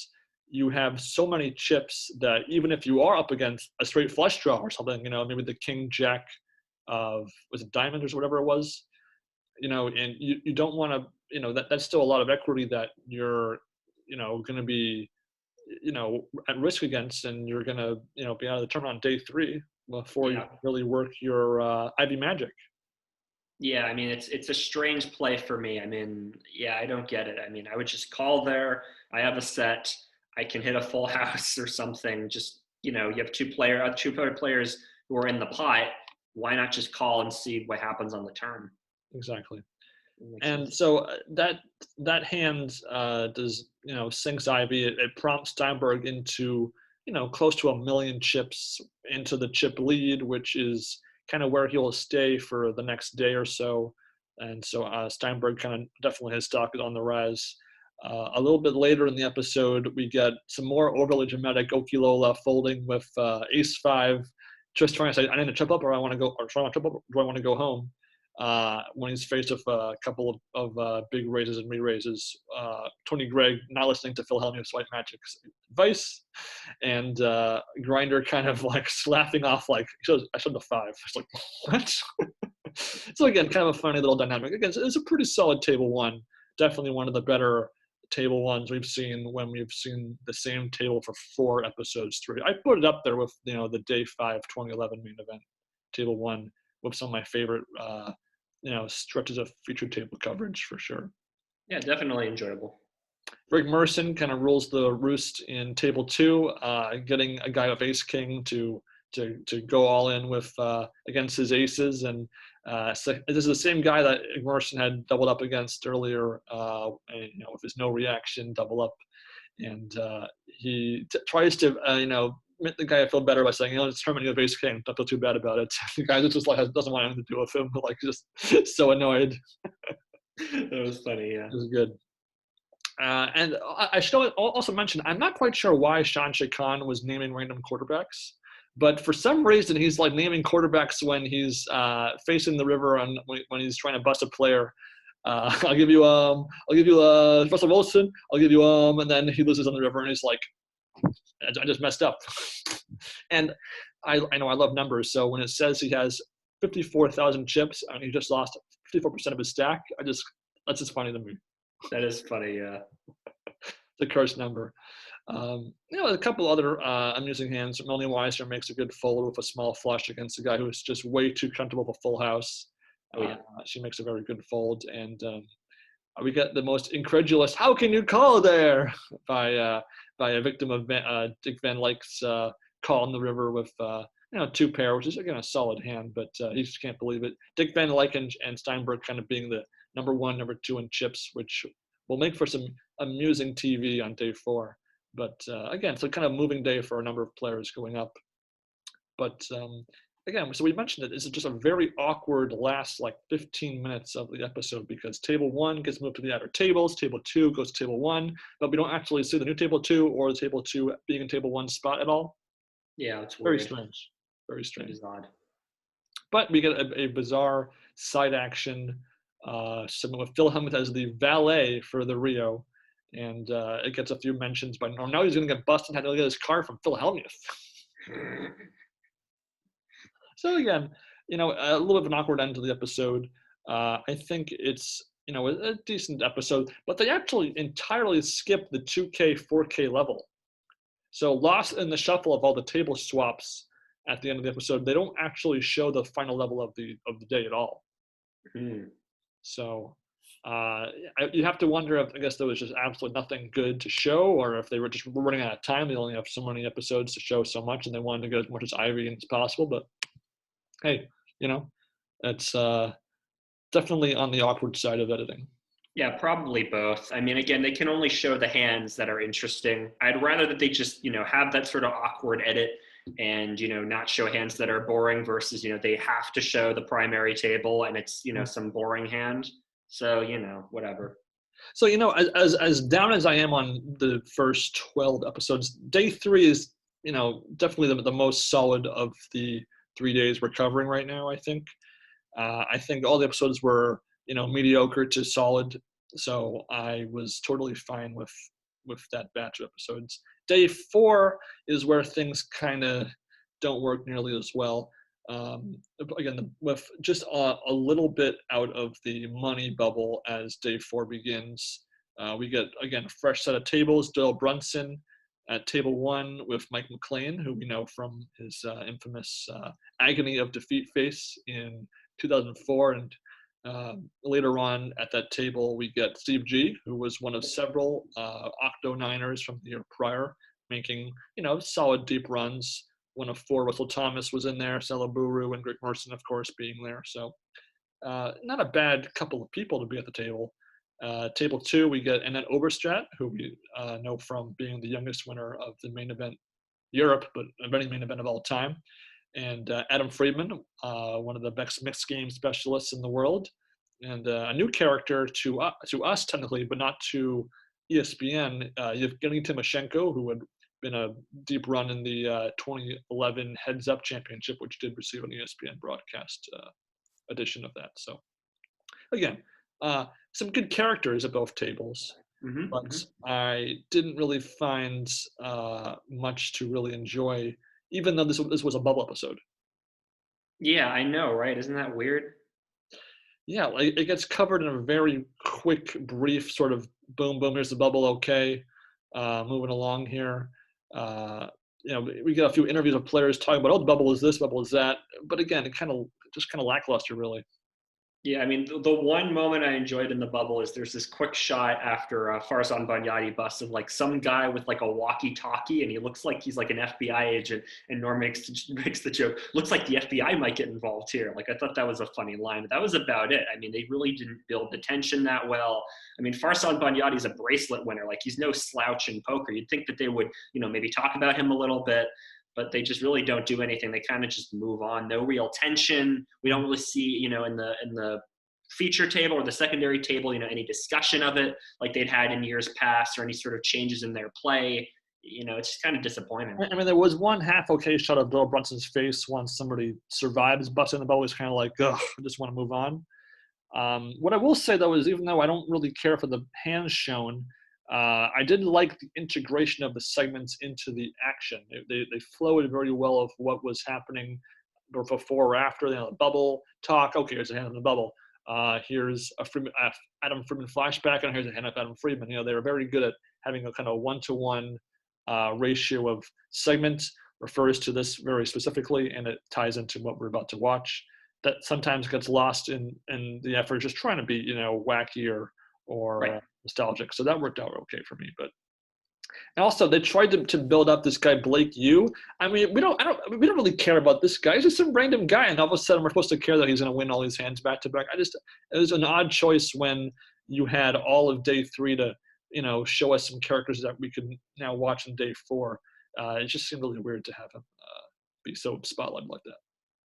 you have so many chips that even if you are up against a straight flush draw or something, maybe the king jack of, was it diamonds or whatever it was, and you don't want to, that's still a lot of equity that you're, going to be, at risk against, and you're going to, be out of the tournament on day 3 before you really work your Ivy magic. Yeah, I mean, it's a strange play for me. I mean, yeah, I don't get it. I mean, I would just call there. I have a set. I can hit a full house or something. Just, you have two other players who are in the pot. Why not just call and see what happens on the turn? Exactly. And so that hand does, sinks Ivy. It prompts Steinberg into, close to 1 million chips into the chip lead, which is kind of where he will stay for the next day or so. And so Steinberg kind of definitely his stock is on the rise. A little bit later in the episode, we get some more overly dramatic Okilola folding with ace-5, just trying to say, I need to chip up, or I want to go, or do I want to go home? When he's faced with a couple of big raises and re-raises. Tony Gregg not listening to Phil Hellmuth's White Magic's advice, and Grinder kind of like laughing off, like, I showed the 5. It's like, what? So again, kind of a funny little dynamic. Again, it's a pretty solid table 1. Definitely one of the better table 1s we've seen when we've seen the same table for 4 episodes through. I put it up there with, the day 5 2011 main event table 1 with some of my favorite stretches of feature table coverage for sure. Yeah, definitely enjoyable. Rick Merson kind of rules the roost in table 2, getting a guy with ace king to go all in with against his aces, and so this is the same guy that Merson had doubled up against earlier, with his no reaction double up, and he tries to make the guy feel better by saying, it's tournament, you have ace king, don't feel too bad about it. The guy just like doesn't want anything to do with him, but like just so annoyed. That was funny, yeah. It was good. And I should also mention, I'm not quite sure why Shanshe Khan was naming random quarterbacks, but for some reason he's like naming quarterbacks when he's facing the river and when he's trying to bust a player. I'll give you Russell Wilson. I'll give you and then he loses on the river and he's like, I just messed up. And I know I love numbers, so when it says he has 54,000 chips and he just lost 54% of his stack, that's just funny to me. That is funny, yeah. The cursed number. A couple other amusing hands. Melanie Weiser makes a good fold with a small flush against a guy who is just way too comfortable with a full house. Oh, yeah. She makes a very good fold, and we get the most incredulous, "How can you call there?" by a victim of Dick Van Lyke's call in the river with 2 pair, which is again a solid hand, but he just can't believe it. Dick Van Lyke and Steinberg kind of being the number 1, number 2 in chips, which will make for some amusing TV on day 4. But again, it's a kind of moving day for a number of players going up. But again, so we mentioned it. This is just a very awkward last 15 minutes of the episode because table 1 gets moved to the outer tables, table 2 goes to table 1, but we don't actually see the new table 2 or the table 2 being in table 1 spot at all. Yeah, it's very weird. strange. Very strange. It is odd. But we get a bizarre side action with Phil Hellmuth as the valet for the Rio. And it gets a few mentions, but now he's going to get busted and had to get his car from Phil Hellmuth. So again, a little bit of an awkward end to the episode. I think it's, a decent episode, but they actually entirely skipped the 2K, 4K level. So lost in the shuffle of all the table swaps at the end of the episode, they don't actually show the final level of the day at all. Mm-hmm. So You have to wonder if, I guess, there was just absolutely nothing good to show, or if they were just running out of time. They only have so many episodes to show so much, and they wanted to get as much as Ivy as possible. But hey, it's definitely on the awkward side of editing. Yeah, probably both. I mean, again, they can only show the hands that are interesting. I'd rather that they just, have that sort of awkward edit and, not show hands that are boring versus, they have to show the primary table and it's, some boring hand. So, whatever. So as down as I am on the first 12 episodes, day 3 is definitely the most solid of the 3 days we're covering right now. I think all the episodes were mediocre to solid, so I was totally fine with that batch of episodes. Day 4 is where things kind of don't work nearly as well. Again, with just a little bit out of the money bubble as day 4 begins, we get, again, a fresh set of tables. Doyle Brunson at table 1 with Mike McLean, who we know from his infamous agony of defeat face in 2004. And later on at that table, we get Steve G, who was one of several Octo Niners from the year prior, making, solid deep runs. One of 4, Russell Thomas was in there, Salaburu and Greg Merson, of course, being there. So not a bad couple of people to be at the table. Table 2, we get Annette Oberstrat, who we know from being the youngest winner of the main event Europe, but any main event of all time. And Adam Friedman, one of the best mixed game specialists in the world, and a new character to us technically, but not to ESPN, Yevgeny Timoshenko, who had been a deep run in the 2011 Heads Up Championship, which did receive an ESPN broadcast edition of that. So again, some good characters at both tables, but I didn't really find much to really enjoy, even though this was a bubble episode. Yeah, I know, right? Isn't that weird? Yeah, like it gets covered in a very quick, brief sort of boom, boom. Here's the bubble. Okay, moving along here. We get a few interviews of players talking about, oh, the bubble is this, bubble is that. But again, it kind of lackluster, really. Yeah, I mean, the one moment I enjoyed in the bubble is there's this quick shot after Farzan Banyadi busts of like some guy with like a walkie-talkie, and he looks like he's like an FBI agent. And Norm makes the joke, looks like the FBI might get involved here. Like I thought that was a funny line, but that was about it. I mean, they really didn't build the tension that well. I mean, Farzan Banyadi is a bracelet winner. Like he's no slouch in poker. You'd think that they would, maybe talk about him a little bit, but they just really don't do anything. They kind of just move on. No real tension. We don't really see, in the feature table or the secondary table, any discussion of it like they'd had in years past or any sort of changes in their play. It's just kind of disappointing. I mean, there was one half okay shot of Doyle Brunson's face once somebody survives busting the bubble. He's kind of like, ugh, I just want to move on. What I will say, though, is even though I don't really care for the hands shown, I did like the integration of the segments into the action. They flowed very well of what was happening before or after. The bubble talk. Okay, here's a hand in the bubble. Here's a Adam Friedman flashback, and here's a hand of Adam Friedman. They were very good at having a kind of one-to-one ratio of segments refers to this very specifically, and it ties into what we're about to watch. That sometimes gets lost in the effort just trying to be wacky or right. Nostalgic. So that worked out okay for me. But and also they tried to build up this guy Blake Yu. I mean, we don't really care about this guy. He's just some random guy, and all of a sudden we're supposed to care that he's going to win all these hands back to back. It was an odd choice when you had all of day 3 to show us some characters that we could now watch in day 4. It just seemed really weird to have him be so spotlighted like that.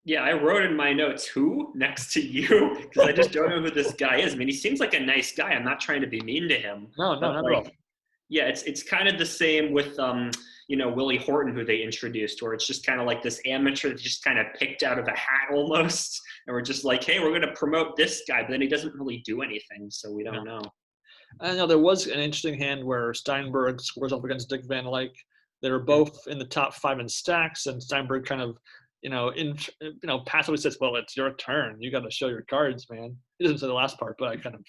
Yeah, I wrote in my notes, who next to you? Because I just don't know who this guy is. I mean, he seems like a nice guy. I'm not trying to be mean to him. No, not at all. Yeah, it's kind of the same with Willie Horton, who they introduced, where it's just kind of like this amateur that just kind of picked out of a hat almost, and we're just like, hey, we're going to promote this guy, but then he doesn't really do anything, so we don't know. I know there was an interesting hand where Steinberg scores off against Dick Van Lyke. They were both in the top 5 in stacks, and Steinberg kind of passively says, well, it's your turn. You got to show your cards, man. He doesn't say the last part, but I kind of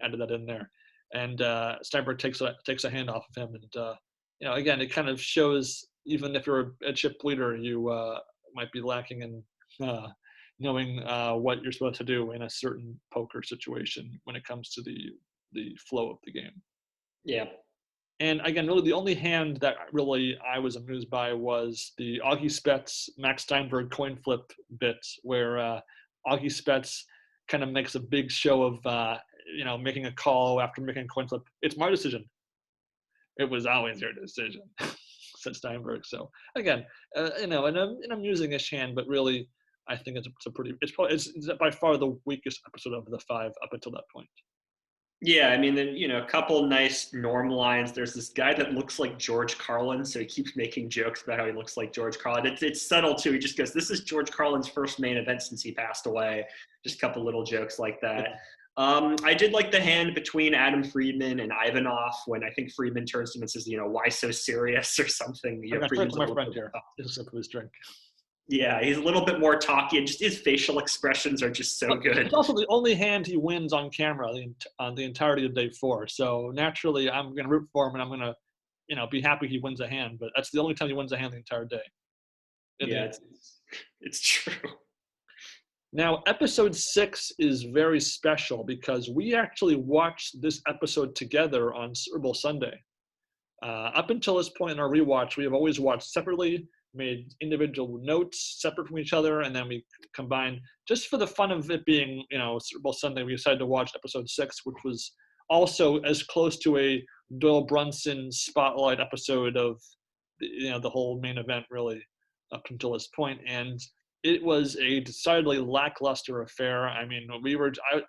added that in there. And Steinberg takes a hand off of him. And, again, it kind of shows even if you're a chip leader, you might be lacking in knowing what you're supposed to do in a certain poker situation when it comes to the flow of the game. Yeah. And again, really the only hand that really I was amused by was the Augie Spets Max Steinberg coin flip bit, where Augie Spets kind of makes a big show of making a call after making a coin flip. It's my decision. It was always your decision, said Steinberg. So again, an amusing-ish hand, but really, I think it's it's by far the weakest episode of the 5 up until that point. Yeah, I mean, then, a couple nice norm lines. There's this guy that looks like George Carlin, so he keeps making jokes about how he looks like George Carlin. It's subtle, too. He just goes, this is George Carlin's first main event since he passed away. Just a couple little jokes like that. I did like the hand between Adam Friedman and Ivanov when I think Friedman turns to him and says, why so serious or something. I forgot my friend here. This is his drink. Yeah, he's a little bit more talky, and just his facial expressions are just so good. It's also the only hand he wins on camera the entirety of day 4. So naturally, I'm going to root for him, and I'm going to, be happy he wins a hand. But that's the only time he wins a hand the entire day. It's true. Now, episode 6 is very special because we actually watched this episode together on Super Bowl Sunday. Up until this point in our rewatch, we have always watched separately, made individual notes separate from each other, and then we combined. Just for the fun of it being, Super Bowl Sunday, we decided to watch episode 6, which was also as close to a Doyle Brunson spotlight episode of the whole main event, really, up until this point. And it was a decidedly lackluster affair. I mean,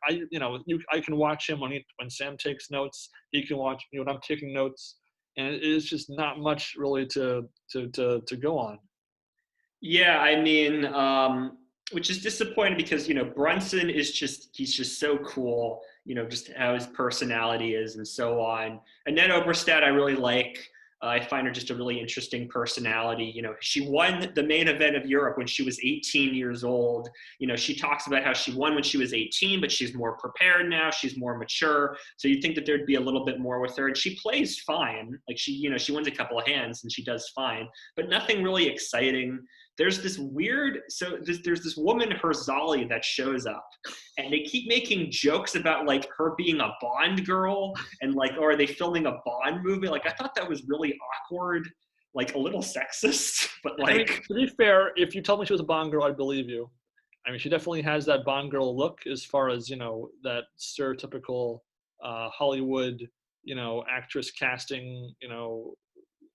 I can watch him when Sam takes notes. He can watch me when I'm taking notes. And it is just not much really to go on. Yeah, I mean, which is disappointing because Brunson he's just so cool. Just how his personality is and so on. Annette Oberstadt, I really like. I find her just a really interesting personality. She won the main event of Europe when she was 18 years old. She talks about how she won when she was 18, but she's more prepared now. She's more mature. So you'd think that there'd be a little bit more with her. And she plays fine. Like she wins a couple of hands and she does fine, but nothing really exciting. There's this there's this woman, Herzali, that shows up, and they keep making jokes about like her being a Bond girl and like, or are they filming a Bond movie? Like, I thought that was really awkward, like a little sexist, but like. I mean, to be fair, if you told me she was a Bond girl, I'd believe you. I mean, she definitely has that Bond girl look as far as, that stereotypical Hollywood, actress casting,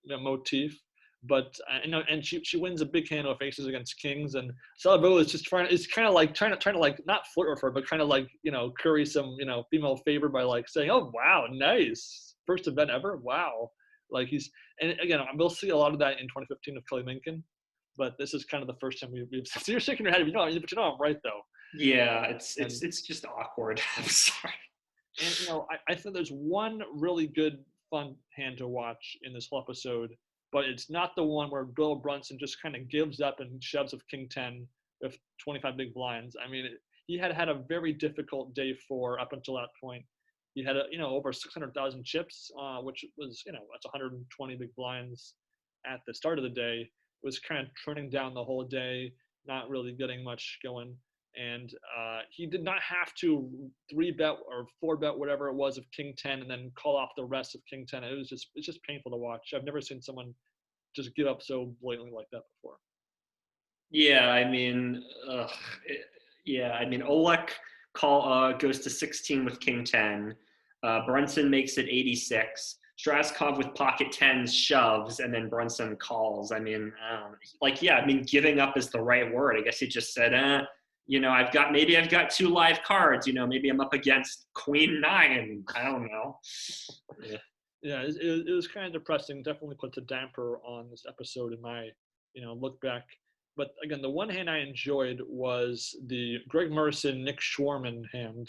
motif. But and she wins a big hand of faces against Kings, and Salvo is just trying to like not flirt with her, but kind of like curry some female favor by like saying, "Oh wow, nice first event ever, wow." Like and again, we'll see a lot of that in 2015 of Kelly Minkin, but this is kind of the first time we've. So you're shaking your head, but I'm right though. Yeah, it's just awkward. I'm sorry. And I think there's one really good fun hand to watch in this whole episode. But it's not the one where Doyle Brunson just kind of gives up and shoves with King 10 with 25 big blinds. I mean, he had a very difficult day 4 up until that point. He had over 600,000 chips, which was that's 120 big blinds at the start of the day. It was kind of turning down the whole day, not really getting much going. And he did not have to 3-bet or 4-bet whatever it was of King 10 and then call off the rest of King 10. It's just painful to watch. I've never seen someone just give up so blatantly like that before. Yeah, I mean, Olek goes to 16 with King 10. Brunson makes it 86. Straskov with pocket 10s shoves, and then Brunson calls. I mean, giving up is the right word. I guess he just said, I've got 2 live cards. Maybe I'm up against Queen 9. I don't know. Yeah, it was kind of depressing. Definitely puts a damper on this episode in my, look back. But again, the one hand I enjoyed was the Greg Merson, Nick Schwarman hand.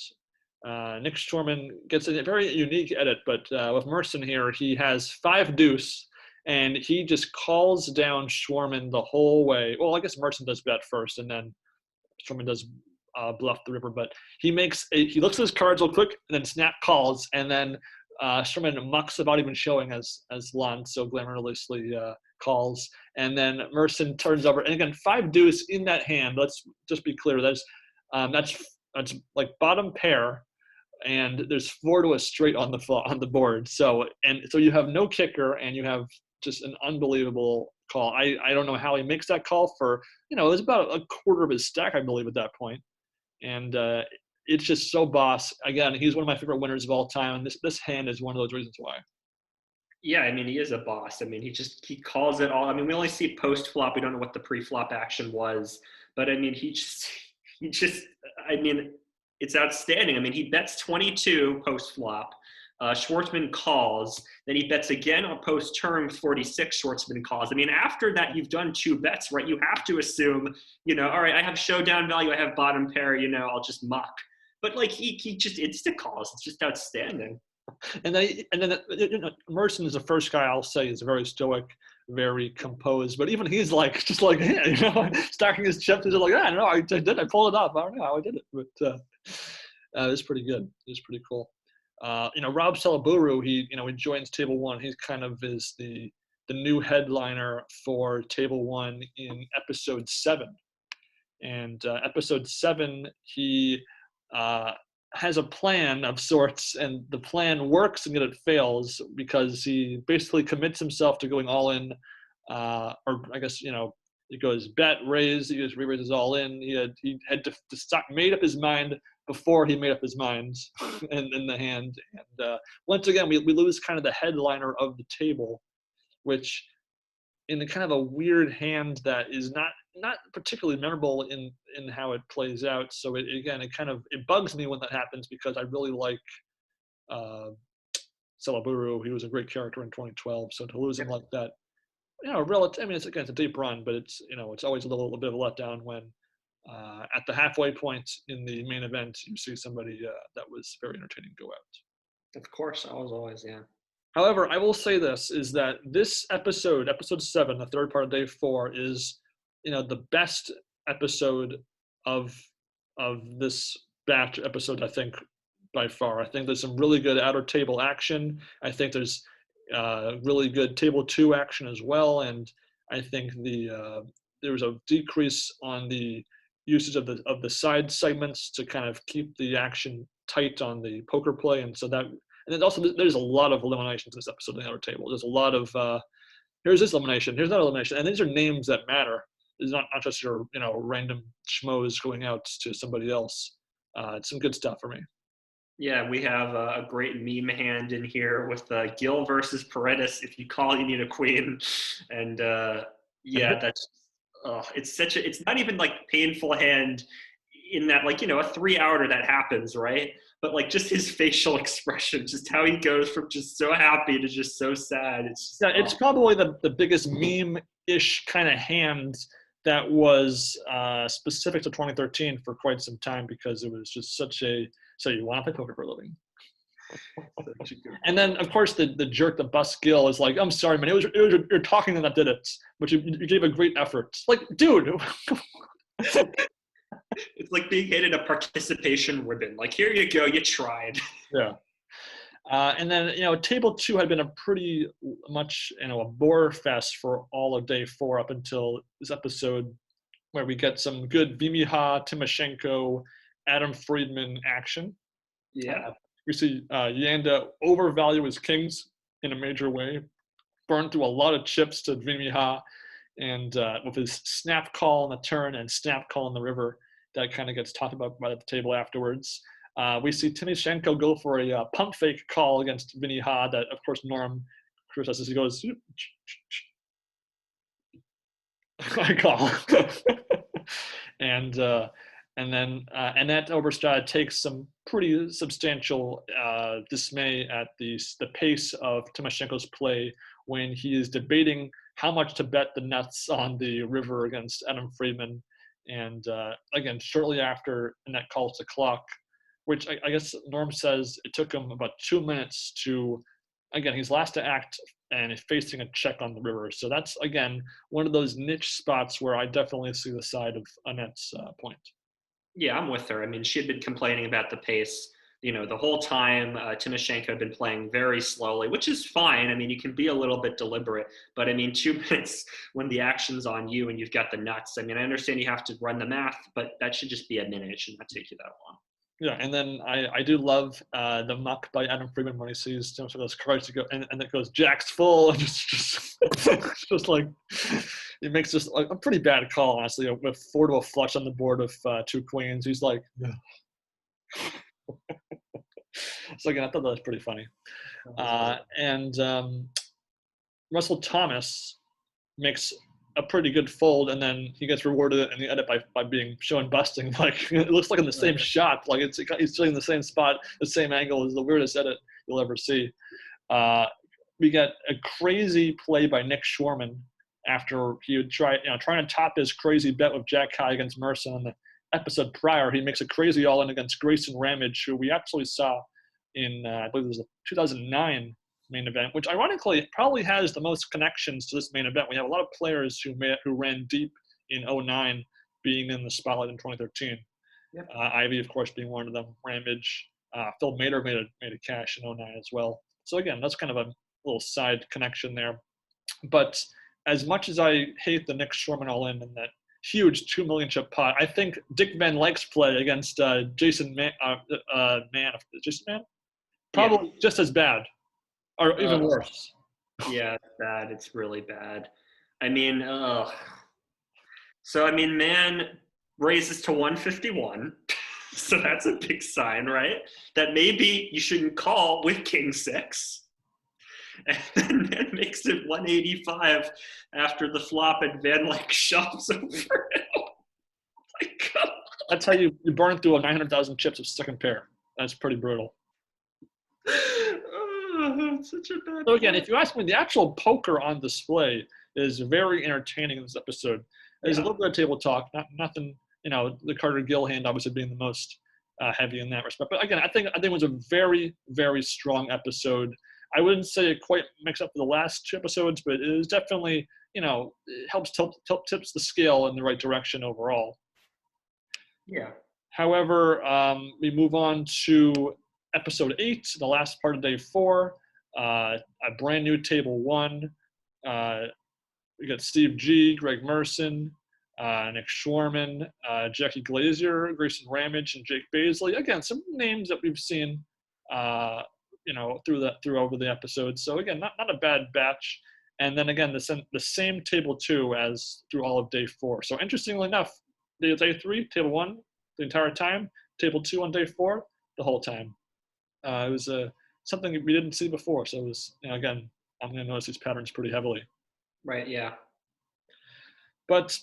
Nick Schwarman gets a very unique edit, but with Merson here, he has 5 deuce, and he just calls down Schwarman the whole way. Well, I guess Merson does bet first, and then Schwarman does bluff the river. But he looks at his cards real quick, and then snap calls, and then Schwarman mucks about even showing as Lon so glamorously calls, and then Merson turns over, and again 5-deuce in that hand. Let's just be clear. That's like bottom pair, and there's 4 to a straight on the board. So you have no kicker, and you have just an unbelievable call. I don't know how he makes that call for, it was about a quarter of his stack, I believe, at that point. And it's just so boss. Again, he's one of my favorite winners of all time, and this hand is one of those reasons why. Yeah, I mean, he is a boss. I mean, he calls it all. I mean, we only see post flop. We don't know what the pre-flop action was, but I mean, he just, I mean, it's outstanding. I mean, he bets 22 post flop. Schwartzman calls. Then he bets again on post turn 46. Schwartzman calls. I mean, after that, you've done 2 bets, right? You have to assume, all right, I have showdown value. I have bottom pair. I'll just muck. But like he just insta calls. It's just outstanding. And then Merson is the first guy I'll say is very stoic, very composed. But even he's like, just like, yeah, stacking his chips. He's like, I don't know, I did. I pulled it up. I don't know how I did it, but it's pretty good. It's pretty cool. Rob Salaburu, he joins Table One. He kind of is the new headliner for Table One in episode 7. And episode 7, he has a plan of sorts, and the plan works and yet it fails because he basically commits himself to going all in, or I guess he goes bet, raise, he just re-raises all in. He had to made up his mind before he made up his mind in the hand. And once again, we lose kind of the headliner of the table, which in a kind of a weird hand that is not particularly memorable in how it plays out. So it bugs me when that happens because I really like Salaburu. He was a great character in 2012. So to lose him like that, relative. I mean, it's a deep run, but it's always a little bit of a letdown when at the halfway point in the main event you see somebody that was very entertaining go out. Of course, always, yeah. However, I will say this is that this episode 7, the third part of day 4, is the best episode of this batch episode, I think, by far. I think there's some really good outer table action. I think there's really good table 2 action as well, and I think there was a decrease on the usage of the side segments to kind of keep the action tight on the poker play, and so that. And then also, there's a lot of eliminations in this episode of the outer table. There's a lot of here's this elimination, here's that elimination, and these are names that matter. It's not just your random schmoes going out to somebody else. It's some good stuff for me. Yeah, we have a great meme hand in here with Gill versus Paredes. If you call, you need a queen, and yeah, that's it's not even like painful hand in that, like, a 3-outer that happens, right? But like just his facial expression, just how he goes from just so happy to just so sad. It's probably the biggest meme-ish kind of hand that was specific to 2013 for quite some time because it was just such a, so you want to play poker for a living. And then, of course, the jerk, the bus Gill, is like, I'm sorry, man, it was you're talking that did it, but you gave a great effort. Like, dude. It's like being handed a participation ribbon. Like, here you go, you tried. Yeah. And then, table 2 had been a pretty much, a bore fest for all of day 4 up until this episode where we get some good Vimiha, Timoshenko, Adam Friedman action. Yeah. We see Yanda overvalue his kings in a major way, burn through a lot of chips to Vimiha, and with his snap call on the turn and snap call on the river, that kind of gets talked about right at the table afterwards. We see Timoshenko go for a pump fake call against Vinny Ha that, of course, Norm criticizes. He goes, I call. and then Annette Oberstadt takes some pretty substantial dismay at the pace of Timoshenko's play when he is debating how much to bet the nuts on the river against Adam Friedman. And again, shortly after Annette calls the clock, which I guess Norm says it took him about 2 minutes to, again, he's last to act and is facing a check on the river. So that's, again, one of those niche spots where I definitely see the side of Annette's point. Yeah, I'm with her. I mean, she had been complaining about the pace the whole time Timoshenko had been playing very slowly, which is fine. I mean, you can be a little bit deliberate, but I mean, 2 minutes when the action's on you and you've got the nuts. I mean, I understand you have to run the math, but that should just be a minute. It should not take you that long. Yeah, and then I do love the muck by Adam Friedman when he sees Timoshenko's cards to go, and it goes Jack's full, and just like he makes this a pretty bad call, honestly, with 4 to a flush on the board of 2 queens. He's like, so again, I thought that was pretty funny. And Russell Thomas makes a pretty good fold, and then he gets rewarded in the edit by being shown busting. Like, it looks like in the same shot, like he's sitting in the same spot, the same angle. Is the weirdest edit you'll ever see. We get a crazy play by Nick Schwarman after he would trying to top his crazy bet with Jack High against Merson in the episode prior. He makes a crazy all-in against Grayson Ramage, who we actually saw in I believe it was the 2009 main event, which ironically probably has the most connections to this main event. We have a lot of players who ran deep in 2009 being in the spotlight in 2013. Yep. Ivey, of course, being one of them. Ramage, Phil Mater made a cash in 2009 as well. So again, that's kind of a little side connection there. But as much as I hate the Nick Schwarman all-in and that huge 2 million chip pot, I think Dick Van Lyke's play against Jason Mann, Jason Mann, probably just as bad. Or even worse. Yeah, it's bad. It's really bad. I mean, so I mean, Mann raises to 151. So that's a big sign, right? That maybe you shouldn't call with King 6. And then Mann makes it 185 after the flop, and Van Lyke shoves over him. Like, that's how you burn through 900,000 chips of second pair. That's pretty brutal. Such a bad so again, if you ask me, the actual poker on display is very entertaining in this episode. There's a little bit of table talk, nothing, the Carter Gill hand obviously being the most heavy in that respect. But again, I think it was a very, very strong episode. I wouldn't say it quite makes up for the last 2 episodes, but it is definitely, it helps tips the scale in the right direction overall. Yeah. However, we move on to episode 8, the last part of day 4, a brand new table 1. We got Steve G, Greg Merson, Nick Schwarman, Jackie Glazier, Grayson Ramage, and Jake Baisley. Again, some names that we've seen, through over the episodes. So again, not a bad batch. And then again, the same table 2 as through all of day 4. So interestingly enough, day 3, table 1, the entire time. Table 2 on day 4, the whole time. It was something we didn't see before. So it was, again, I'm going to notice these patterns pretty heavily. Right, yeah. But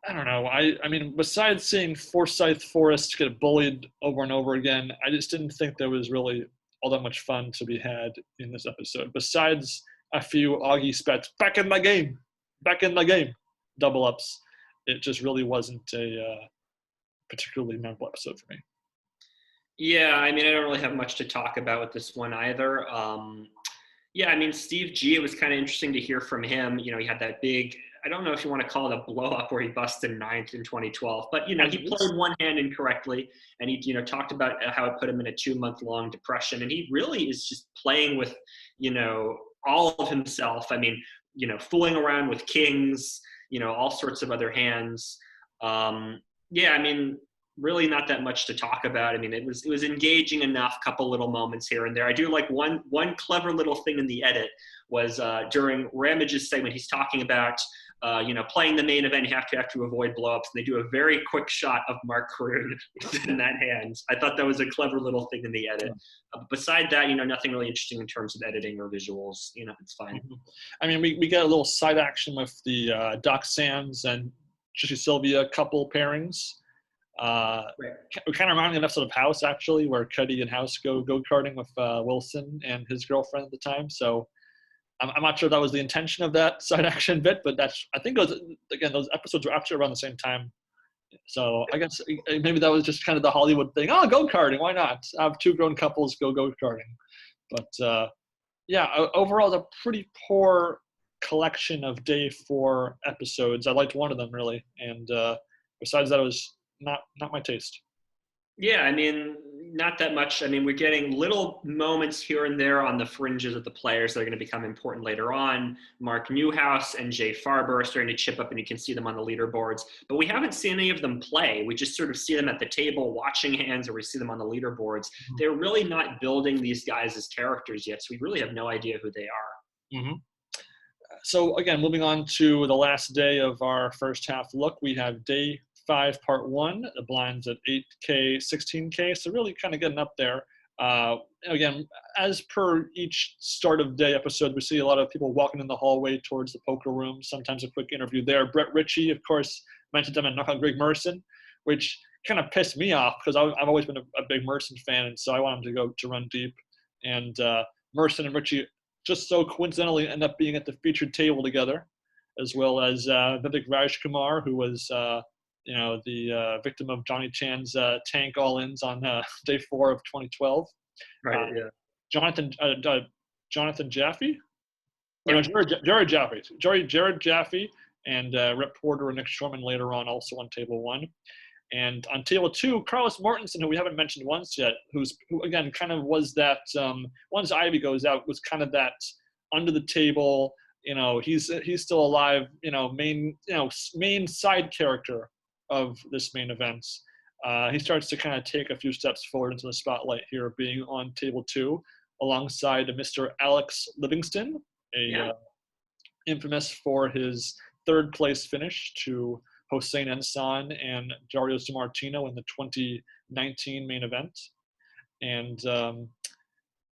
I don't know. I mean, besides seeing Forsyth Forrest get bullied over and over again, I just didn't think there was really all that much fun to be had in this episode. Besides a few Augie Spets, back in my game, double ups, it just really wasn't a particularly memorable episode for me. Yeah, I mean, I don't really have much to talk about with this one either. Yeah, I mean, Steve G, it was kind of interesting to hear from him. He had that big, I don't know if you want to call it a blow up where he busted 9th in 2012, but, he played one hand incorrectly, and he, talked about how it put him in a 2-month-long depression. And he really is just playing with, all of himself. I mean, fooling around with kings, all sorts of other hands. Yeah, I mean, really not that much to talk about. I mean, it was engaging enough, couple little moments here and there. I do like one clever little thing in the edit was during Ramage's segment, he's talking about, playing the main event, you have to avoid blowups. And they do a very quick shot of Mark Kroon in that hand. I thought that was a clever little thing in the edit. Beside that, nothing really interesting in terms of editing or visuals. It's fine. I mean, we get a little side action with the Doc Sands and Trisha Sylvia couple pairings. It kind of reminded me of an episode of House, actually, where Cuddy and House go karting with Wilson and his girlfriend at the time. So I'm not sure that was the intention of that side action bit, but I think those episodes were actually around the same time. So I guess maybe that was just kind of the Hollywood thing. Oh, go karting, why not? Have 2 grown couples go karting. But yeah, overall, it's a pretty poor collection of day 4 episodes. I liked one of them really, and besides that, it was not my taste. Yeah, I mean, not that much. I mean, we're getting little moments here and there on the fringes of the players that are going to become important later on. Mark Newhouse and Jay Farber are starting to chip up, and you can see them on the leaderboards. But we haven't seen any of them play. We just sort of see them at the table watching hands, or we see them on the leaderboards. Mhm. They're really not building these guys as characters yet, so we really have no idea who they are. Hmm. So again, moving on to the last day of our first half look, we have day 5, part 1. The blinds at 8K, 16K. So really kind of getting up there. Again, as per each start of day episode, we see a lot of people walking in the hallway towards the poker room. Sometimes a quick interview there. Brett Ritchie, of course, mentioned him and knockout Greg Merson, which kind of pissed me off because I've always been a big Merson fan, and so I want him to go to run deep. And Merson and Ritchie just so coincidentally end up being at the featured table together, as well as Vivek Rajkumar, who was the victim of Johnny Chan's tank all-ins on day 4 of 2012. Right. Yeah. Jonathan Jonathan Jaffe, or no, Yep. Jared Jaffe, Jared Jaffe, and Rep Porter and Nick Shorman later on also on table 1. And on table 2, Carlos Mortensen, who we haven't mentioned once yet, who again kind of was that once Ivy goes out, was kind of that under the table. He's still alive. Main side character of this main event. He starts to kind of take a few steps forward into the spotlight here, being on table 2 alongside Mr. Alex Livingston, Yeah. infamous for his third place finish to Hossein Ensan and Dario Sammartino in the 2019 main event. And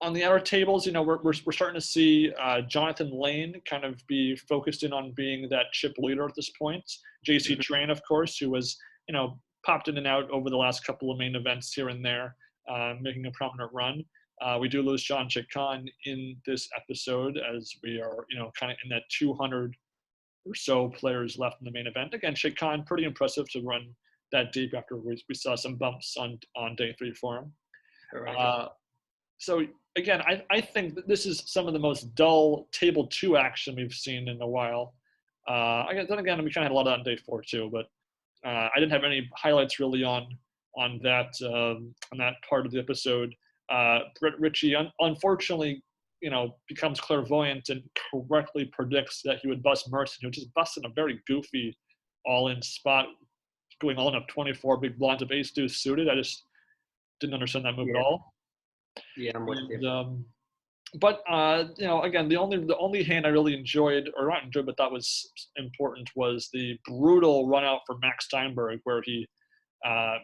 on the outer tables, we're starting to see Jonathan Lane kind of be focused in on being that chip leader at this point. JC Train, of course, who was, popped in and out over the last couple of main events here and there, making a prominent run. We do lose John Chikhan in this episode as we are, kind of in that 200 or so players left in the main event. Again, Chikhan, pretty impressive to run that deep after we saw some bumps on day 3 for him. Right. So again, I think that this is some of the most dull table 2 action we've seen in a while. Then again, we kind of had a lot of that on day 4 too, but I didn't have any highlights really on that part of the episode. Brett Ritchie, unfortunately, becomes clairvoyant and correctly predicts that he would bust Merson, who just busted a very goofy all-in spot, going all in up 24 big blinds of ace deuce suited. I just didn't understand that move at all. Yeah, I'm with you. And, but again, the only hand I really enjoyed, or not enjoyed, but thought was important, was the brutal run out for Max Steinberg, where he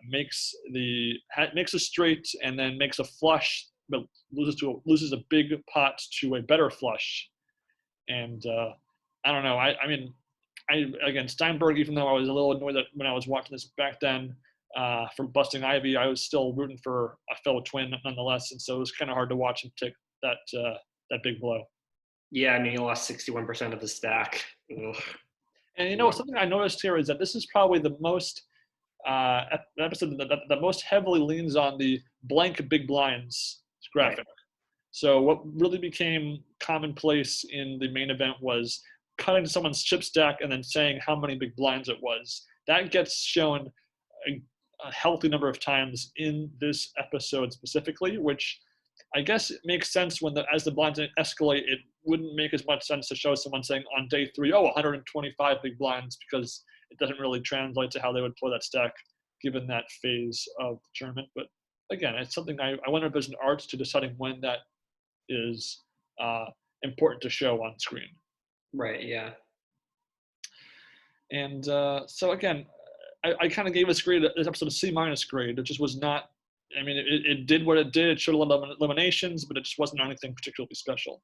makes a straight and then makes a flush, but loses a big pot to a better flush. And I don't know. Again, Steinberg, even though I was a little annoyed that when I was watching this back then for busting Ivy, I was still rooting for a fellow twin nonetheless, and so it was kind of hard to watch him take that big blow. Yeah, I mean, he lost 61% of the stack. Ugh. And something I noticed here is that this is probably the most episode that most heavily leans on the blank big blinds graphic. Right. So what really became commonplace in the main event was cutting someone's chip stack and then saying how many big blinds it was. That gets shown a healthy number of times in this episode specifically, which I guess it makes sense as the blinds escalate. It wouldn't make as much sense to show someone saying on day 3, 125 big blinds, because it doesn't really translate to how they would play that stack given that phase of the tournament. But again, it's something I wonder if there's an art to deciding when that is important to show on screen. Right. Yeah. And so again, I kind of gave this episode a C- grade. It just was not. I mean, it did what it did. It showed a lot of eliminations, but it just wasn't anything particularly special.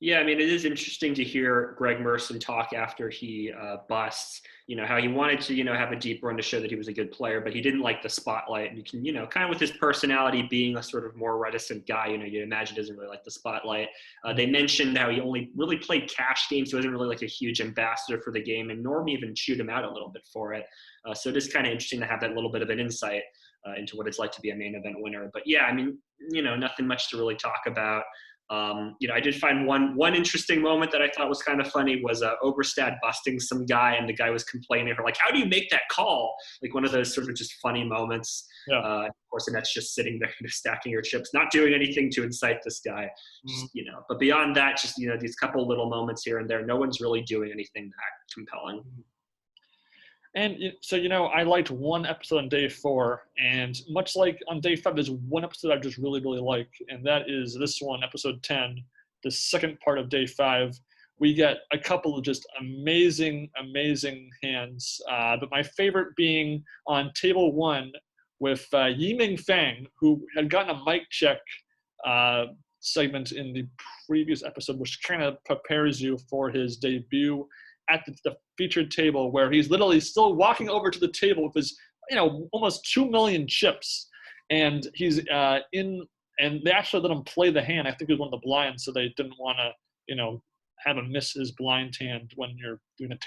Yeah, I mean, it is interesting to hear Greg Merson talk after he busts, how he wanted to, have a deep run to show that he was a good player, but he didn't like the spotlight. And you can, kind of with his personality being a sort of more reticent guy, you imagine doesn't really like the spotlight. They mentioned how he only really played cash games, so he wasn't really like a huge ambassador for the game, and Norm even chewed him out a little bit for it. So it is kind of interesting to have that little bit of an insight into what it's like to be a main event winner. But yeah, I mean, nothing much to really talk about. I did find one interesting moment that I thought was kind of funny was Oberstad busting some guy, and the guy was complaining for like, how do you make that call? Like one of those sort of just funny moments. Yeah. Of course, and that's just sitting there stacking your chips, not doing anything to incite this guy. Just, but beyond that, just, these couple little moments here and there, no one's really doing anything that compelling. And so, I liked one episode on day 4, and much like on day 5, there's one episode I just really, really like, and that is this one, episode 10, the second part of day 5. We get a couple of just amazing, amazing hands, but my favorite being on table 1 with Yiming Fang, who had gotten a mic check segment in the previous episode, which kind of prepares you for his debut at the featured table, where he's literally still walking over to the table with his, almost 2 million chips. And he's and they actually let him play the hand. I think he was one of the blinds, so they didn't want to, have him miss his blind hand when you're doing a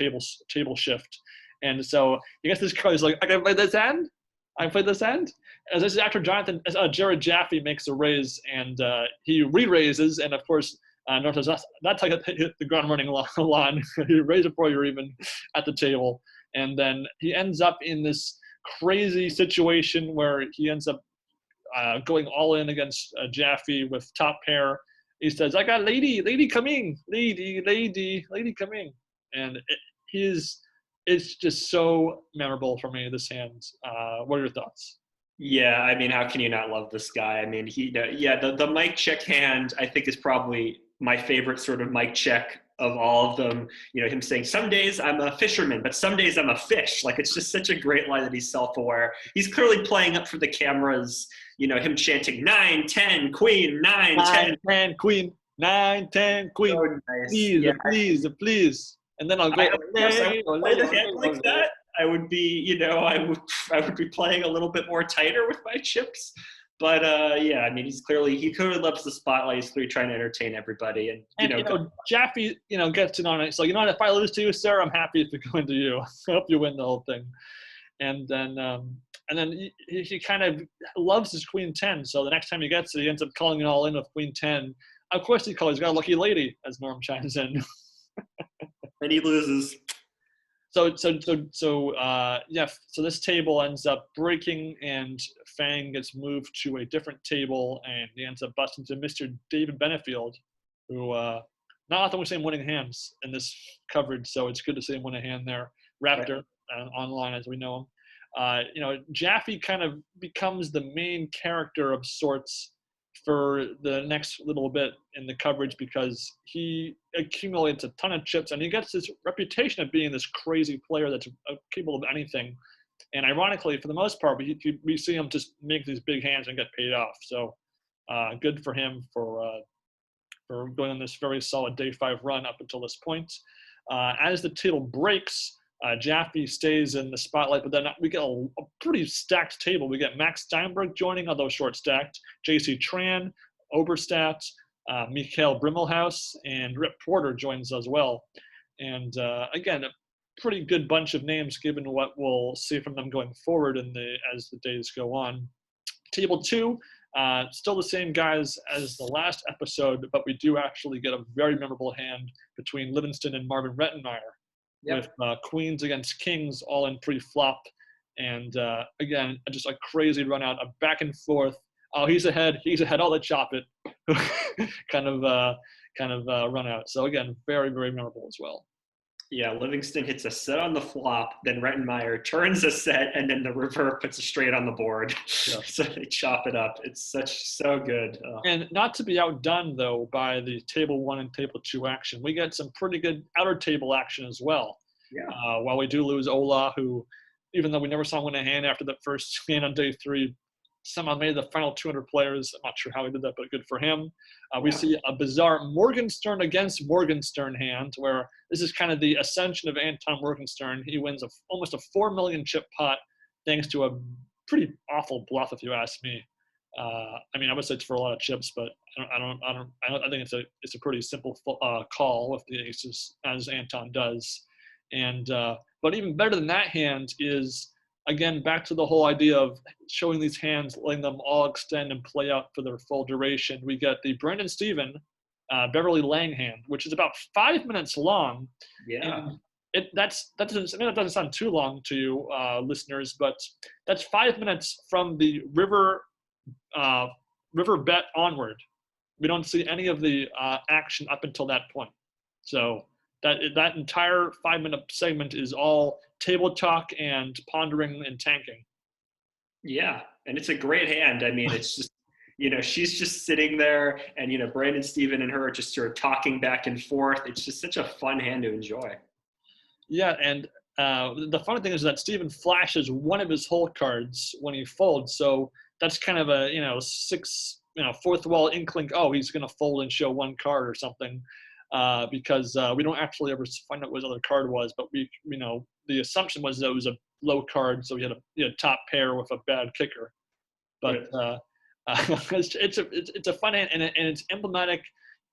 table shift. And so he gets this card. He's like, I can play this hand? I played this hand? As this is after Jared Jaffe makes a raise, and he re-raises, and of course, North says, that's how you hit the ground running line. You raise it before you're even at the table. And then he ends up in this crazy situation where he ends up going all in against Jaffe with top pair. He says, I got lady coming, lady coming. And it's just so memorable for me, this hand. What are your thoughts? Yeah, I mean, how can you not love this guy? I mean, the mic check hand, I think, is probably my favorite sort of mic check of all of them. Him saying, some days I'm a fisherman, but some days I'm a fish. Like, it's just such a great line that he's self-aware. He's clearly playing up for the cameras, him chanting 9, 10, queen, 9, 10. 10, queen, 9, 10, queen. So nice. Please, yeah. please. And then I'll go, I would play the hand like that. I would be, I would be playing a little bit more tighter with my chips. But yeah, I mean, he clearly loves the spotlight. He's clearly trying to entertain everybody, and Jaffe, gets in on it. So if I lose to you, Sarah, I'm happy if it goes to you. I hope you win the whole thing. And then he kind of loves his queen 10. So the next time he gets it, he ends up calling it all in with queen 10. Of course, he's got a lucky lady, as Norm chimes in. And he loses. So this table ends up breaking, and Fang gets moved to a different table, and he ends up busting to Mr. David Benefield, who not often we see him winning hands in this coverage, so it's good to see him win a hand there. Raptor, online as we know him. Jaffe kind of becomes the main character of sorts for the next little bit in the coverage, because he accumulates a ton of chips, and he gets this reputation of being this crazy player that's capable of anything. And ironically, for the most part, we see him just make these big hands and get paid off. So good for him for going on this very solid day 5 run up until this point. As the table breaks, Jaffe stays in the spotlight, but then we get a pretty stacked table. We get Max Steinberg joining, although short stacked, J.C. Tran, Oberstadt, Mikhail Brimmelhaus, and Rip Porter joins as well. And again, a pretty good bunch of names given what we'll see from them going forward as the days go on. Table 2, still the same guys as the last episode, but we do actually get a very memorable hand between Livingston and Marvin Rettenmeyer. Yep. With queens against kings all in pre-flop. And again, just a crazy run out, a back and forth. Oh, he's ahead, oh, let's chop it. kind of run out. So again, very, very memorable as well. Yeah, Livingston hits a set on the flop, then Rettenmeyer turns a set, and then the river puts it straight on the board. Yeah. So they chop it up. It's so good. Oh. And not to be outdone, though, by the table 1 and table 2 action. We get some pretty good outer table action as well. Yeah. While we do lose Ola, who, even though we never saw him win a hand after the first hand on day 3, somehow made the final 200 players. I'm not sure how he did that, but good for him. We see a bizarre Morgenstern against Morgenstern hand, where this is kind of the ascension of Anton Morgenstern. He wins almost a 4 million chip pot thanks to a pretty awful bluff, if you ask me. I mean, I would say it's for a lot of chips, but I think it's a pretty simple call with the aces, as Anton does. And but even better than that hand is, again, back to the whole idea of showing these hands, letting them all extend and play out for their full duration. We get the Brandon Stephen Beverly Lang hand, which is about 5 minutes long. Yeah. And that doesn't sound too long to you listeners, but that's 5 minutes from the river bet onward. We don't see any of the action up until that point. So that entire 5 minute segment is all table talk and pondering and tanking. Yeah, and it's a great hand. I mean, it's just, she's just sitting there, and Brandon, Steven, and her are just sort of talking back and forth. It's just such a fun hand to enjoy. Yeah, and the funny thing is that Steven flashes one of his hole cards when he folds, so that's kind of a fourth wall inkling. Oh, he's going to fold and show one card or something, because we don't actually ever find out what his other card was. But the assumption was that it was a low card, so he had a top pair with a bad kicker. But it's a fun hand, and it's emblematic.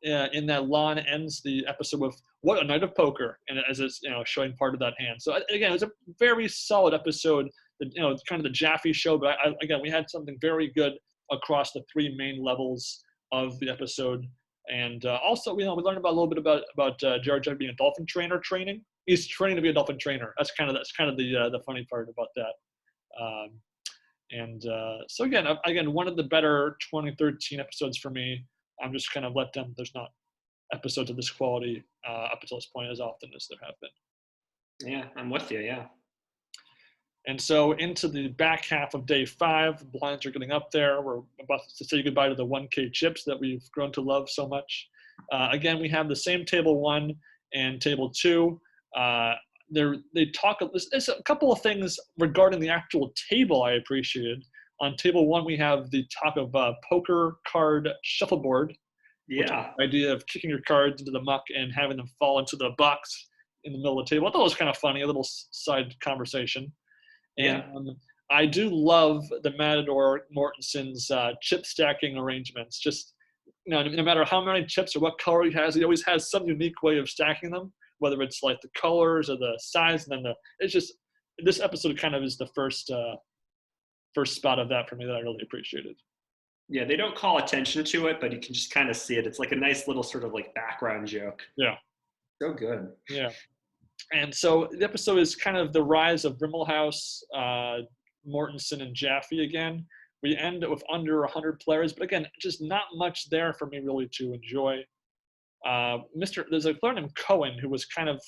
In that Lon ends the episode with "What a night of poker," and as it's showing part of that hand. So again, it was a very solid episode. Kind of the Jaffe show, but again, we had something very good across the three main levels of the episode. And also, we learned about a little bit about Jared Jaffe being a dolphin trainer. He's training to be a dolphin trainer. That's kind of the funny part about that. So again, one of the better 2013 episodes for me. I'm just kind of let them. There's not episodes of this quality up until this point as often as there have been. Yeah, I'm with you. Yeah. And so into the back half of day 5, blinds are getting up there. We're about to say goodbye to the 1K chips that we've grown to love so much. Again, we have the same table 1 and table 2. They talk. There's a couple of things regarding the actual table I appreciated. On table 1, we have the talk of poker card shuffleboard. Yeah. The idea of kicking your cards into the muck and having them fall into the box in the middle of the table. I thought it was kind of funny, a little side conversation. And I do love the Matador Mortensen's chip stacking arrangements. Just, no matter how many chips or what color he always has some unique way of stacking them, whether it's like the colors or the size. And then it's just, this episode kind of is the first spot of that for me that I really appreciated. Yeah, they don't call attention to it, but you can just kind of see it. It's like a nice little sort of like background joke. Yeah. So good. Yeah. And so the episode is kind of the rise of Rimmelhouse, Mortensen, and Jaffe again. We end with under 100 players, but again, just not much there for me really to enjoy. There's a player named Cohen who was kind of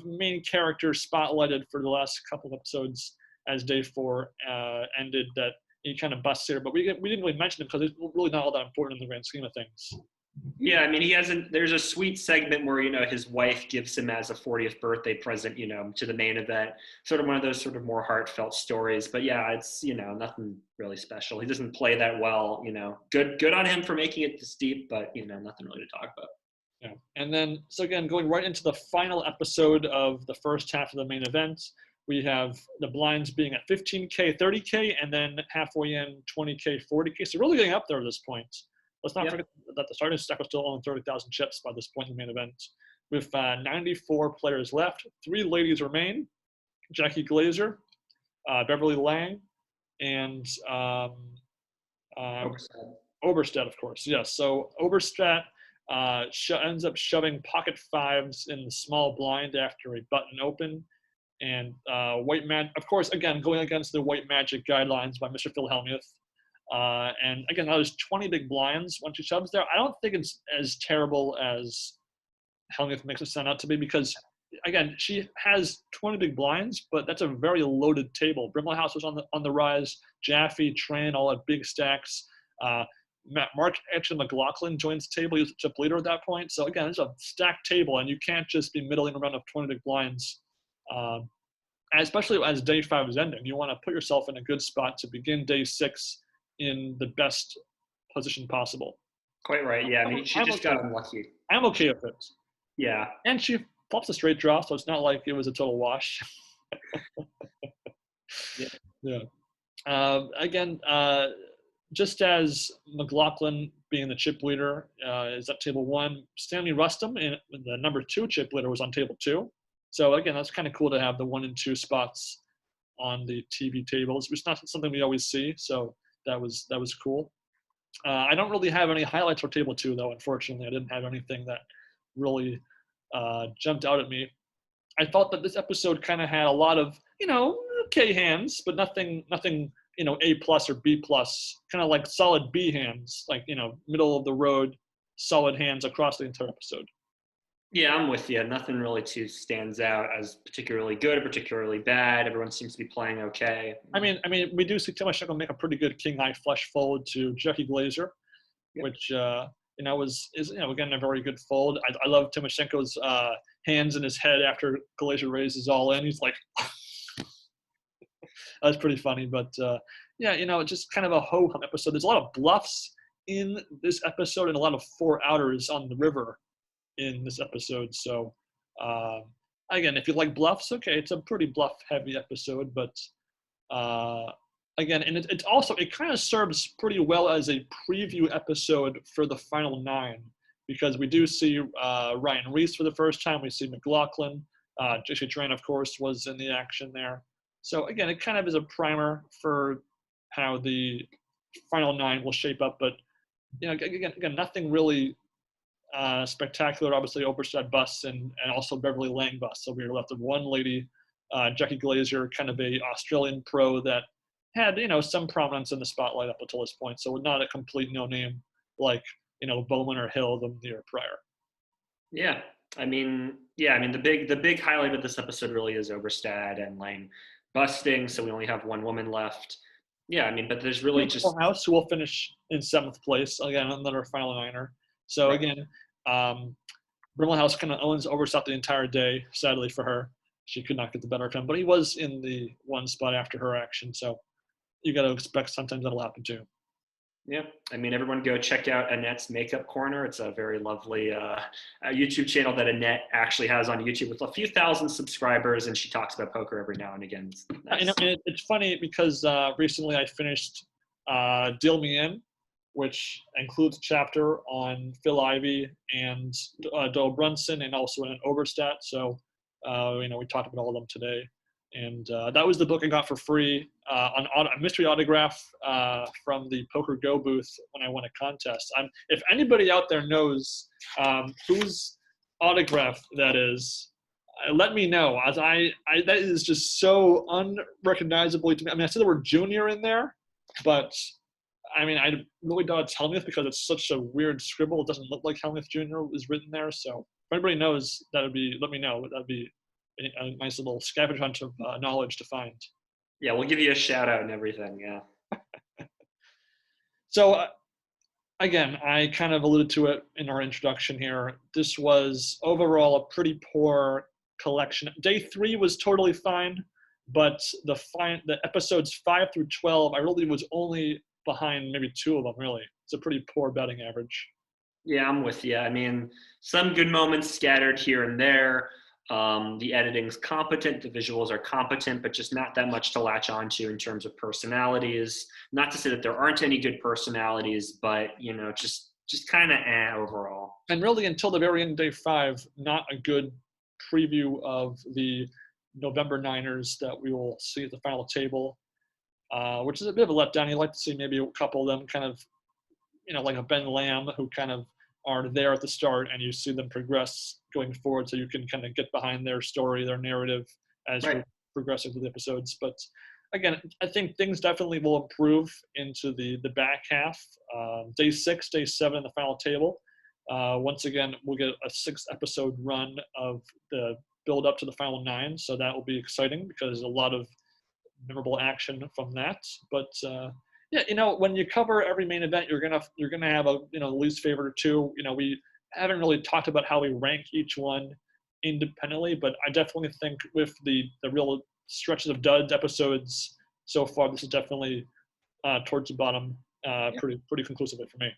main character spotlighted for the last couple of episodes as day 4 ended, that he kind of busts here, but we didn't really mention him because he's really not all that important in the grand scheme of things. Yeah, I mean, there's a sweet segment where, his wife gives him as a 40th birthday present, to the main event, sort of one of those sort of more heartfelt stories. But yeah, it's, nothing really special. He doesn't play that well, good on him for making it this deep, but, nothing really to talk about. Yeah. And then, so again, going right into the final episode of the first half of the main event, we have the blinds being at 15K, 30K, and then halfway in 20K, 40K. So really getting up there at this point. Let's not forget that the starting stack was still only 30,000 chips by this point in the main event. With 94 players left, 3 ladies remain: Jackie Glazer, Beverly Lang, and Oberstadt, of course. Yes. So Oberstadt ends up shoving pocket 5s in the small blind after a button open. And White Magic, of course, again, going against the White Magic guidelines by Mr. Phil Hellmuth. And again, that was 20 big blinds when she shoves there. I don't think it's as terrible as Hellmuth makes it sound out to be, because, again, she has 20 big blinds, but that's a very loaded table. Brimmelhouse was on the rise. Jaffe, Tran, all at big stacks. Mark McLaughlin joins the table. He was a chip leader at that point. So, again, it's a stacked table, and you can't just be middling around with 20 big blinds. Especially as day 5 is ending. You want to put yourself in a good spot to begin day 6 in the best position possible. Quite right. Yeah, I mean, she just got unlucky. I'm okay with it. Yeah. And she flops a straight draw, so it's not like it was a total wash. Yeah. Again, just as McLaughlin being the chip leader is at table 1, Stanley Rustum, the number 2 chip leader, was on table 2. So again, that's kind of cool to have the 1 and 2 spots on the TV tables. It's not something we always see, so that was cool. I don't really have any highlights for Table 2, though, unfortunately. I didn't have anything that really jumped out at me. I thought that this episode kind of had a lot of, okay hands, but nothing, A plus or B plus, kind of like solid B hands, like, middle of the road, solid hands across the entire episode. Yeah, I'm with you. Nothing really too stands out as particularly good or particularly bad. Everyone seems to be playing okay. We do see Timoshenko make a pretty good king high flush fold to Jackie Glazer, Yep. which is again a very good fold. I love Timoshenko's hands in his head after Glazer raises all in. He's like, that's pretty funny. But just kind of a ho hum episode. There's a lot of bluffs in this episode and a lot of four outers on the river in this episode. So again, if you like bluffs, okay, it's a pretty bluff heavy episode, but again, and it also, it kind of serves pretty well as a preview episode for the final 9, because we do see Ryan Reese for the first time. We see McLaughlin. J.C. Tran, of course, was in the action there. So again, it kind of is a primer for how the final 9 will shape up. But again, nothing really spectacular. Obviously, Oberstadt busts and also Beverly Lang busts. So we were left with one lady, Jackie Glazer, kind of a Australian pro that had some prominence in the spotlight up until this point. So not a complete no name like Bowman or Hill the year prior. Yeah, the big highlight of this episode really is Oberstadt and Lang busting. So we only have one woman left. Yeah, but there's really just House, who will finish in 7th place again, another final 9er. So right. Again, House kind of owns Oberstadt the entire day. Sadly for her, she could not get the better of him, but he was in the one spot after her action. So you got to expect sometimes that'll happen too. Yeah, everyone go check out Annette's Makeup Corner. It's a very lovely YouTube channel that Annette actually has on YouTube with a few thousand subscribers, and she talks about poker every now and again. Nice. It's funny because recently I finished Deal Me In, which includes a chapter on Phil Ivey and Doyle Brunson, and also an Oberstadt. So we talked about all of them today. And that was the book I got for free on a mystery autograph from the Poker Go booth when I won a contest. If anybody out there knows whose autograph that is, let me know. As I that is just so unrecognizably to me. I see the word junior in there, but I really doubt it's Hellmuth because it's such a weird scribble. It doesn't look like Hellmuth Jr. is written there. So if anybody knows, let me know. That'd be a nice little scavenger hunt of knowledge to find. Yeah, we'll give you a shout out and everything. Yeah. So again, I kind of alluded to it in our introduction here. This was overall a pretty poor collection. Day 3 was totally fine, but the episodes 5 through 12, I really was only behind maybe 2 of them. Really, it's a pretty poor betting average. Yeah, I'm with you. Some good moments scattered here and there. The editing's competent, the visuals are competent, but just not that much to latch onto in terms of personalities. Not to say that there aren't any good personalities, but just kind of overall. And really, until the very end, Day 5, not a good preview of the November Niners that we will see at the final table, which is a bit of a letdown. You'd like to see maybe a couple of them kind of, like a Ben Lamb, who kind of are there at the start, and you see them progress going forward, so you can kind of get behind their story, their narrative as right. we're progressing through the episodes. But again, I think things definitely will improve into the back half. Day 6, Day 7, the final table. Once again, we'll get a 6-episode run of the build up to the final 9, so that will be exciting because there's a lot of memorable action from that. But when you cover every main event, you're gonna have a least favorite or two. We haven't really talked about how we rank each one independently, but I definitely think with the real stretches of duds episodes so far, this is definitely towards the bottom, pretty conclusively for me.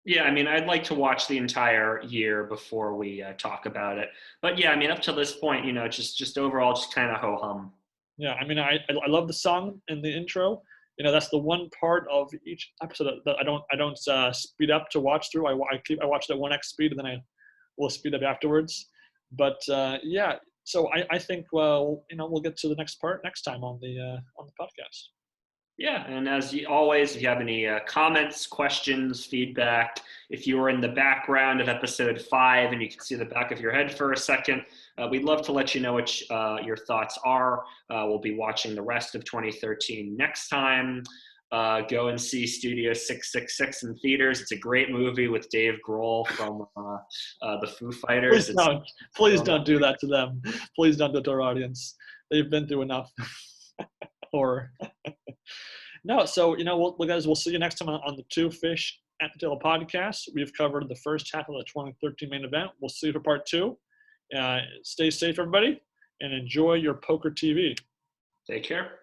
Yeah, I'd like to watch the entire year before we talk about it. But yeah, up to this point, just overall, just kind of ho hum. Yeah, I love the song in the intro. That's the one part of each episode that I don't speed up to watch through. I watch it at 1x speed, and then I will speed up afterwards. But so I think we'll get to the next part next time on the podcast. Yeah, and as always, if you have any comments, questions, feedback, if you were in the background of episode 5 and you can see the back of your head for a second, we'd love to let you know what your thoughts are. We'll be watching the rest of 2013 next time. Go and see Studio 666 in theaters. It's a great movie with Dave Grohl from the Foo Fighters. Please don't do that to them. Please don't do it to our audience. They've been through enough horror. No, so, guys, we'll see you next time on the Two Fish at the Table podcast. We've covered the first half of the 2013 main event. We'll see you for part 2. Stay safe, everybody, and enjoy your poker TV. Take care.